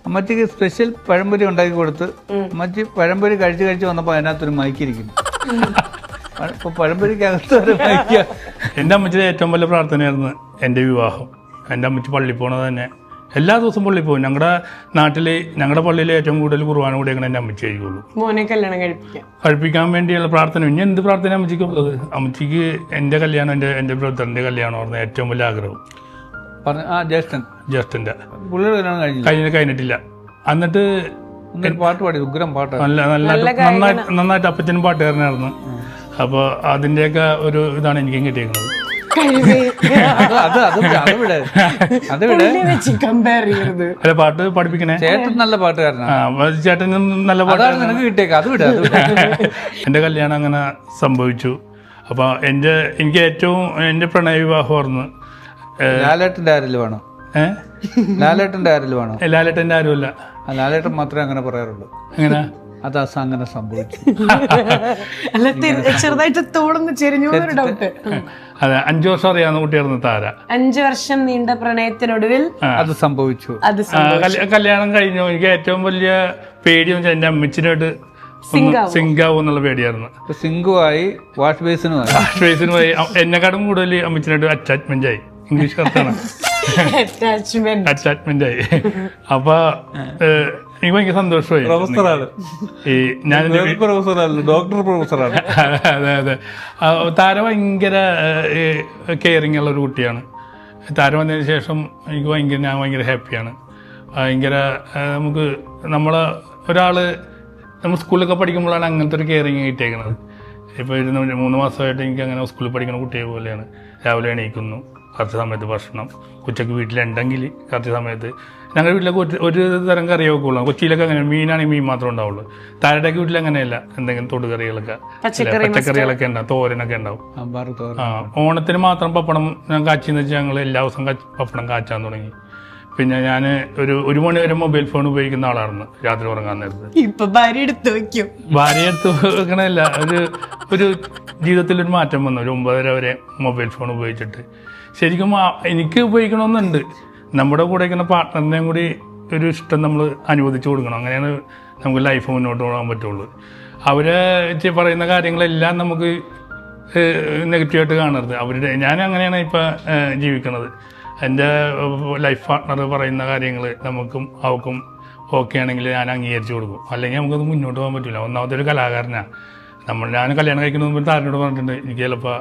അമ്മച്ചിക്ക് സ്പെഷ്യൽ പഴംപൊരി ഉണ്ടാക്കി കൊടുത്ത് അമ്മച്ചി പഴംപൊരി കഴിച്ച് വന്നപ്പോ അതിനകത്തൊരു മൈക്കിരിക്കുന്നു. ഇപ്പൊ പഴംപൊരിക്കകത്ത് ഒരു മൈക്ക. എൻ്റെ അമ്മച്ചിയുടെ ഏറ്റവും വലിയ പ്രാർത്ഥനയായിരുന്നു എൻ്റെ വിവാഹം. എൻ്റെ അമ്മച്ചി പള്ളിയിൽ പോണത് തന്നെ എല്ലാ ദിവസവും പള്ളിയിൽ പോകും. ഞങ്ങളുടെ പള്ളിയിൽ ഏറ്റവും കൂടുതൽ കുർബാന കൂടിയേക്കണ എൻ്റെ അമ്മച്ചി ആയിരിക്കുള്ളൂ. മോനെ കല്യാണം കഴിപ്പിക്കാൻ വേണ്ടിയുള്ള പ്രാർത്ഥന. ഇനി എന്ത് പ്രാർത്ഥന അമ്മച്ചിക്ക് ഉള്ളത്? അമ്മച്ചിക്ക് എൻ്റെ കല്യാണം, എൻ്റെ ബ്രദറിൻ്റെ കല്യാണമായിരുന്നു ഏറ്റവും വലിയ ആഗ്രഹം. ജ്യേഷ്ഠന്റെ കഴിഞ്ഞിട്ടില്ല. എന്നിട്ട് പാട്ട് പാടി, ഉഗ്രം പാട്ട്, നന്നായിട്ട് അപ്പച്ചനും പാട്ടുകാരനായിരുന്നു. അപ്പൊ അതിന്റെയൊക്കെ ഒരു ഇതാണ് എനിക്കും കിട്ടിയേക്കുന്നത്. അല്ല, പാട്ട് പഠിപ്പിക്കണേ. ചേട്ടൻ നല്ല പാട്ടുകാരനാണ്. ചേട്ടനും നല്ല പാട്ടാണ് നിനക്ക് കിട്ടിയേക്കാം. അത് വിടാ. എന്റെ കല്യാണം അങ്ങനെ സംഭവിച്ചു. അപ്പൊ എനിക്ക് ഏറ്റവും എന്റെ പ്രണയ വിവാഹമായിരുന്നു. ലാലേട്ടന്റെ ആരെങ്കിലും വേണോ? ലാലേട്ടന്റെ ആരെങ്കിലും വേണോ? ലാലേട്ടന്റെ ആരുമല്ല. ലാലേട്ടൻ മാത്രമേ അങ്ങനെ പറയാറുള്ളൂ. എങ്ങനെ? അത് അങ്ങനെ സംഭവിച്ചു. ചെറുതായിട്ട് തോടുന്ന് ചെരിഞ്ഞു ഡൗട്ട്. അതെ, 5 വർഷം അറിയാവുന്ന കുട്ടിയായിരുന്നു താര. 5 വർഷം നീണ്ട പ്രണയത്തിനൊടുവിൽ അത് സംഭവിച്ചു. കല്യാണം കഴിഞ്ഞു. എനിക്ക് ഏറ്റവും വലിയ പേടിയെന്ന് വെച്ചാൽ എന്റെ അമ്മച്ചിനായിട്ട് സിംഗാവും എന്നുള്ള പേടിയായിരുന്നു. സിംഗുവായി, വാഷ് ബേസിനുമായി എന്നെക്കാളും കൂടുതൽ അമ്മച്ചിനായിട്ട് അറ്റാച്ച്മെന്റ് ആയി. ഇംഗ്ലീഷ് കത്താണ് അറ്റാച്ച്മെന്റ് ആയി. അപ്പൊ എനിക്ക് ഭയങ്കര സന്തോഷമായി. ഡോക്ടർ പ്രൊഫസറാണ്. അതെ അതെ. താര ഭയങ്കര കെയറിങ് ഉള്ള ഒരു കുട്ടിയാണ്. താര വന്നതിന് ശേഷം ഞാൻ ഭയങ്കര ഹാപ്പിയാണ്. ഭയങ്കര നമ്മൾ സ്കൂളിലൊക്കെ പഠിക്കുമ്പോഴാണ് അങ്ങനത്തെ ഒരു കെയറിങ് കിട്ടിയേക്കുന്നത്. ഇപ്പോൾ 3 മാസമായിട്ട് എനിക്ക് അങ്ങനെ സ്കൂളിൽ പഠിക്കുന്ന കുട്ടിയെ പോലെയാണ്. രാവിലെ എണീക്കുന്നു, കറക്റ്റ് സമയത്ത് ഭക്ഷണം, ഉച്ചയ്ക്ക് വീട്ടിലുണ്ടെങ്കിൽ കറക്റ്റ് സമയത്ത്. ഞങ്ങളുടെ വീട്ടിലൊക്കെ ഒരു തരം കറിയൊക്കെ വെക്കുള്ളൂ. കൊച്ചിയിലൊക്കെ അങ്ങനെ മീനാണെങ്കിൽ മീൻ മാത്രമേ ഉണ്ടാവുള്ളൂ. താരയുടെയൊക്കെ വീട്ടിൽ അങ്ങനെയല്ല, എന്തെങ്കിലും തൊടുകറികളൊക്കെ, പച്ചക്കറികളൊക്കെ ഉണ്ടാവും, തോരനൊക്കെ ഉണ്ടാവും. ഓണത്തിന് മാത്രം പപ്പടം ഞാൻ കാച്ചിന്ന് വെച്ചാൽ ഞങ്ങൾ എല്ലാ ദിവസവും പപ്പടം കാച്ചാൻ തുടങ്ങി. പിന്നെ ഞാൻ ഒരു മണി വരെ മൊബൈൽ ഫോൺ ഉപയോഗിക്കുന്ന ആളായിരുന്നു രാത്രി ഉറങ്ങാൻ നേരത്ത്. ഇപ്പൊ ഭാര്യ എടുത്തു വെക്കും. ഭാര്യ എടുത്ത് വെക്കണമല്ല, ഒരു ജീവിതത്തിലൊരു മാറ്റം വന്നു. ഒരു 9:30 വരെ മൊബൈൽ ഫോൺ ഉപയോഗിച്ചിട്ട്. ശരിക്കും എനിക്ക് ഉപയോഗിക്കണമെന്നുണ്ട്. നമ്മുടെ കൂടെ ഇരിക്കുന്ന പാർട്ട്ണറിനെയും കൂടി ഒരു ഇഷ്ടം നമ്മൾ അനുവദിച്ചു കൊടുക്കണം. അങ്ങനെയാണ് നമുക്ക് ലൈഫ് മുന്നോട്ട് പോകാൻ പറ്റുള്ളൂ. അവരെ പറയുന്ന കാര്യങ്ങളെല്ലാം നമുക്ക് നെഗറ്റീവായിട്ട് കാണരുത്. ഞാൻ അങ്ങനെയാണ് ഇപ്പം ജീവിക്കുന്നത്. എൻ്റെ ലൈഫ് പാർട്ട്ണർ പറയുന്ന കാര്യങ്ങൾ നമുക്കും അവക്കും ഓക്കെ ആണെങ്കിൽ ഞാൻ അംഗീകരിച്ചു കൊടുക്കും. അല്ലെങ്കിൽ നമുക്കത് മുന്നോട്ട് പോകാൻ പറ്റില്ല. ഒന്നാമത്തെ ഒരു കലാകാരനാണ് ഞാൻ കല്യാണം കഴിക്കുന്ന മുമ്പ് താരനോട് പറഞ്ഞിട്ടുണ്ട്, എനിക്ക് ചിലപ്പോൾ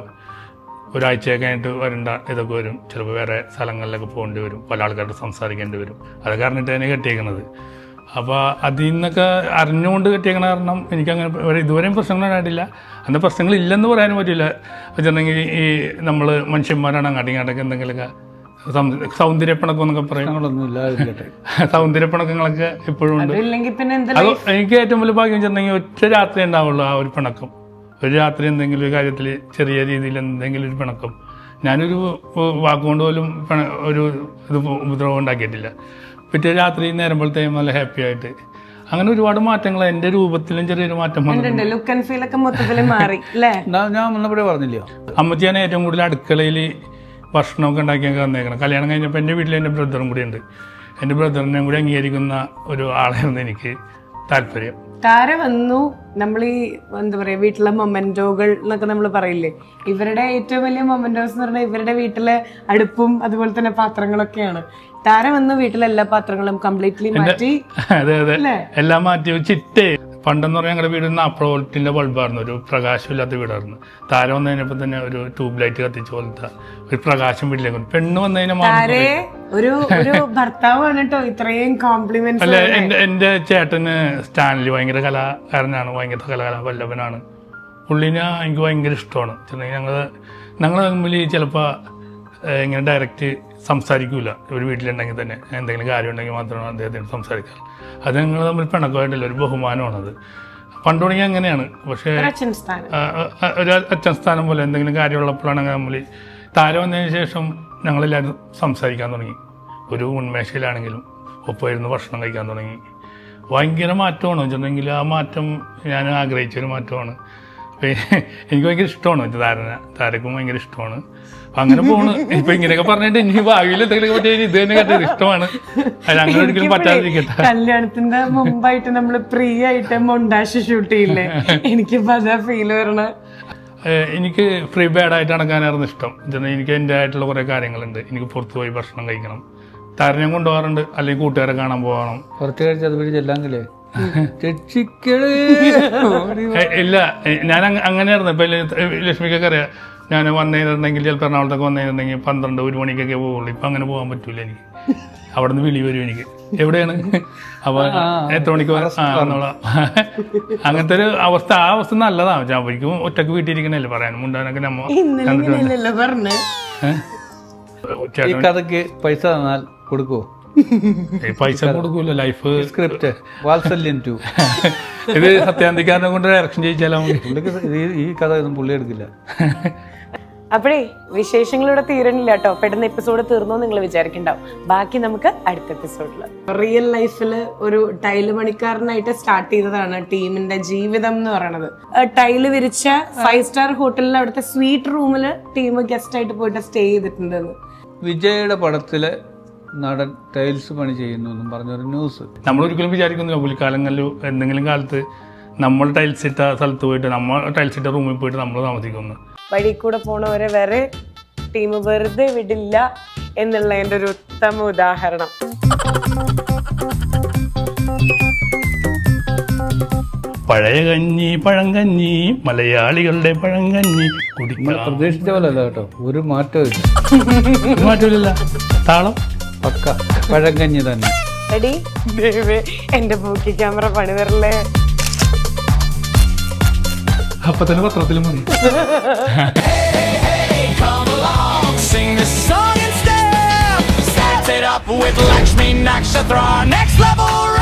ഒരാഴ്ചയൊക്കെ ആയിട്ട് വരേണ്ട ഇതൊക്കെ വരും. ചിലപ്പോൾ വേറെ സ്ഥലങ്ങളിലൊക്കെ പോകേണ്ടി വരും, പല ആൾക്കാരോട് സംസാരിക്കേണ്ടി വരും. അതൊക്കെ അറിഞ്ഞിട്ട് തന്നെ കെട്ടിയേക്കണത്. അപ്പോൾ അതിൽ നിന്നൊക്കെ അറിഞ്ഞുകൊണ്ട് കെട്ടിയേക്കണ കാരണം എനിക്കങ്ങനെ ഇതുവരെയും പ്രശ്നങ്ങളുണ്ടായിട്ടില്ല. അന്ന് പ്രശ്നങ്ങളില്ലെന്ന് പറയാനും പറ്റില്ല. വെച്ചിട്ടുണ്ടെങ്കിൽ ഈ നമ്മൾ മനുഷ്യന്മാരാണ് അങ്ങാട്ടും ഇങ്ങോട്ടൊക്കെ എന്തെങ്കിലുമൊക്കെ സൗന്ദര്യപ്പിണക്കം എന്നൊക്കെ പറയും. സൗന്ദര്യപ്പിണക്കങ്ങളൊക്കെ ഇപ്പോഴും ഉണ്ട്. അത് എനിക്ക് ഏറ്റവും വലിയ ഭാഗ്യം വെച്ചിട്ടുണ്ടെങ്കിൽ ഒറ്റ രാത്രി ഉണ്ടാവുള്ളൂ ആ ഒരു പിണക്കം. ഒരു രാത്രി എന്തെങ്കിലും ഒരു കാര്യത്തിൽ ചെറിയ രീതിയിൽ എന്തെങ്കിലും ഒരു പിണക്കം, ഞാനൊരു വാക്കുകൊണ്ട് പോലും ഒരു ഉപദ്രവം ഉണ്ടാക്കിയിട്ടില്ല. പിറ്റേ രാത്രി നേരമ്പോഴത്തേക്കും നല്ല ഹാപ്പി ആയിട്ട് അങ്ങനെ ഒരുപാട് മാറ്റങ്ങൾ എൻ്റെ രൂപത്തിലും ചെറിയൊരു മാറ്റം പറഞ്ഞില്ലയോ. അമ്മച്ചിയാണ് ഏറ്റവും കൂടുതൽ അടുക്കളയിൽ ഭക്ഷണമൊക്കെ ഉണ്ടാക്കിയൊക്കെ വന്നേക്കണം. കല്യാണം കഴിഞ്ഞപ്പോൾ എൻ്റെ വീട്ടിൽ എൻ്റെ ബ്രദറും കൂടി ഉണ്ട്. എൻ്റെ ബ്രദറിനെയും കൂടി അംഗീകരിക്കുന്ന ഒരു ആളായിരുന്നു എനിക്ക് താല്പര്യം. താര വന്നു. നമ്മൾ ഈ എന്താ പറയാ വീട്ടിലെ മൊമെന്റോകൾ എന്നൊക്കെ നമ്മൾ പറയില്ലേ, ഇവരുടെ ഏറ്റവും വലിയ മൊമെന്റോസ് എന്ന് പറഞ്ഞാൽ ഇവരുടെ വീട്ടിലെ അടുപ്പും അതുപോലെ തന്നെ പാത്രങ്ങളൊക്കെയാണ്. താര വന്ന് വീട്ടിലെ എല്ലാ പാത്രങ്ങളും കംപ്ലീറ്റ്ലി മാറ്റി. അതെ എല്ലാം മാറ്റി. ചിറ്റേ പണ്ടെന്ന് പറഞ്ഞാൽ ഞങ്ങളുടെ വീട് 40 വോൾട്ടിന്റെ ബൾബായിരുന്നു. ഒരു പ്രകാശമില്ലാത്ത വീടായിരുന്നു. താര വന്നു കഴിഞ്ഞപ്പോൾ തന്നെ ഒരു ട്യൂബ് ലൈറ്റ് കത്തിച്ച പോലത്തെ ഒരു പ്രകാശം വീട്ടിലേക്ക്. പെണ്ണ് വന്നു കഴിഞ്ഞാൽ ഒരു ഭർത്താവാണ് കേട്ടോ ഇത്രയും കോംപ്ലിമെന്റ്സ്. അല്ല, എൻ്റെ ചേട്ടന് സ്റ്റാൻലി ഭയങ്കര കലാകാരനാണ്, ഭയങ്കര കലാവല്ലഭനാണ്. പുള്ളിനെ എനിക്ക് ഭയങ്കര ഇഷ്ടമാണ്. ഞങ്ങൾ തമ്മിൽ ചിലപ്പോൾ ഇങ്ങനെ ഡയറക്റ്റ് സംസാരിക്കൂല. ഒരു വീട്ടിലുണ്ടെങ്കിൽ തന്നെ എന്തെങ്കിലും കാര്യം ഉണ്ടെങ്കിൽ മാത്രമാണ് അദ്ദേഹത്തിന് സംസാരിക്കാറ്. അത് ഞങ്ങൾ തമ്മിൽ പിണക്കമായിട്ടില്ല, ഒരു ബഹുമാനമാണത്. പണ്ട് തുടങ്ങി അങ്ങനെയാണ്. പക്ഷേ ഒരു അച്ഛൻ സ്ഥാനം പോലെ എന്തെങ്കിലും കാര്യമുള്ളപ്പോഴാണ് നമ്മൾ താര വന്നതിന് ശേഷം ഞങ്ങളെല്ലാവരും സംസാരിക്കാൻ തുടങ്ങി. ഒരു ഉന്മേഷയിലാണെങ്കിലും ഒപ്പമായിരുന്നു ഭക്ഷണം കഴിക്കാൻ തുടങ്ങി. ഭയങ്കര മാറ്റമാണ് വെച്ചിട്ടുണ്ടെങ്കിൽ ആ മാറ്റം ഞാൻ ആഗ്രഹിച്ചൊരു മാറ്റമാണ്. എനിക്ക് ഭയങ്കര ഇഷ്ടമാണ് താരക്കും ഭയങ്കര ഇഷ്ടമാണ്. അങ്ങനെ പോണ്. ഇപ്പൊ ഇങ്ങനെയൊക്കെ പറഞ്ഞിട്ട് ഇനി ഭാവിയിൽ എന്തെങ്കിലും പറ്റിയ ഇത് തന്നെ കേട്ടത് ഇഷ്ടമാണ്. അത് അങ്ങനെ ഒരിക്കലും പറ്റാതിരിക്കട്ടെ. കല്യാണത്തിന്റെ മുമ്പായിട്ട് നമ്മള് ഫ്രീ ആയിട്ട് മൊണ്ടാഷ് ഷൂട്ട് ചെയ്യില്ലേ, എനിക്കിപ്പോ അതാ ഫീൽ വരണ. എനിക്ക് ഫ്രീ ബാഡായിട്ട് നടക്കാനായിരുന്നു ഇഷ്ടം. എനിക്ക് എൻ്റെ ആയിട്ടുള്ള കുറേ കാര്യങ്ങളുണ്ട്. എനിക്ക് പുറത്തു പോയി ഭക്ഷണം കഴിക്കണം. താരനെ കൊണ്ടുപോകാറുണ്ട്, അല്ലെങ്കിൽ കൂട്ടുകാരെ കാണാൻ പോകണം. കുറച്ച് കഴിച്ച് അത് ചെല്ലാങ്കിലേ ഇല്ല, ഞാൻ അങ്ങനെയായിരുന്നു. ഇപ്പൊ ലക്ഷ്മിക്കൊക്കെ അറിയാം, ഞാൻ വന്നിരുന്നെങ്കിൽ ചിലപ്പോൾ എറണാകുളത്തൊക്കെ വന്നിരുന്നെങ്കിൽ 12-1 മണിക്കൊക്കെ പോവുള്ളൂ. ഇപ്പം അങ്ങനെ പോകാൻ പറ്റൂല എനിക്ക്. അവിടെ നിന്ന് വിളി വരും എനിക്ക്, എവിടെയാണ്, അപ്പോൾ എത്ര മണിക്ക് എന്നുള്ള അങ്ങനത്തെ ഒരു അവസ്ഥ. ആ അവസ്ഥ നല്ലതാണ്. അവർക്ക് ഒറ്റക്ക് വീട്ടിലിരിക്കണല്ലേ പറയാനും മുണ്ടാനൊക്കെ നമ്മ കഥക്ക് പൈസ തന്നാൽ കൊടുക്കുവോ? പൈസ കൊടുക്കൂല. ലൈഫ് സ്ക്രിപ്റ്റ് വാത്സല്യം 2 ഇത് സത്യാന്തിക്കാരനെ കൊണ്ട് ഡയറക്ഷൻ ചെയ്യിച്ചാലോ. ഈ കഥ ഒന്നും പുള്ളി എടുക്കില്ല. അപ്പോഴേ വിശേഷങ്ങളിവിടെ തീരണില്ല കേട്ടോ. പെട്ടെന്ന് എപ്പിസോഡ് തീർന്നോ നിങ്ങൾ വിചാരിക്കണ്ടാവും. ബാക്കി നമുക്ക് അടുത്ത എപ്പിസോഡില്. റിയൽ ലൈഫില് ഒരു ടൈല് പണിക്കാരനായിട്ട് സ്റ്റാർട്ട് ചെയ്തതാണ് ടീമിന്റെ ജീവിതം എന്ന് പറയുന്നത്. ടൈല് വിരിച്ച 5 സ്റ്റാർ ഹോട്ടലിൽ അവിടുത്തെ സ്വീറ്റ് റൂമില് ടീം ഗസ്റ്റ് ആയിട്ട് പോയിട്ട് സ്റ്റേ ചെയ്തിട്ടുണ്ടെന്ന്. വിജയുടെ പടത്തില് നടൻ ടൈൽസ് പണി ചെയ്യുന്നു എന്നും പറഞ്ഞൊരു ന്യൂസ്. നമ്മൾ ഒരിക്കലും വിചാരിക്കുന്നില്ല പുലിക്കാലങ്ങളിൽ എന്തെങ്കിലും കാലത്ത് നമ്മൾ ടൈൽസ് ഇട്ട സ്ഥലത്ത് പോയിട്ട് നമ്മൾ ടൈൽസ് ഇട്ട റൂമിൽ പോയിട്ട് നമ്മൾ താമസിക്കുന്നു. വഴി കൂടെ പോണവരെ വരെ ടീം വെറുതെ വിടില്ല എന്നുള്ളതിന്റെ ഒരു ഉത്തമ ഉദാഹരണം. പഴയ കഞ്ഞി പഴങ്കഞ്ഞി, മലയാളികളുടെ പഴങ്കഞ്ഞി കുടിക്കാൻ പ്രതീക്ഷിച്ച പോലെ അല്ല കേട്ടോ. ഒരു മാറ്റവും മാറ്റമില്ല. താളം പക്ക പഴങ്കഞ്ഞി തന്നെ. എടി ദേവേ, എന്റെ ബൂക്കി ക്യാമറ പണി തരല്ലേ. അപ്പൊ തന്നെ പത്രത്തിലും വന്നു. Sing this song and step it up with Lakshmi Nakshatra, next level.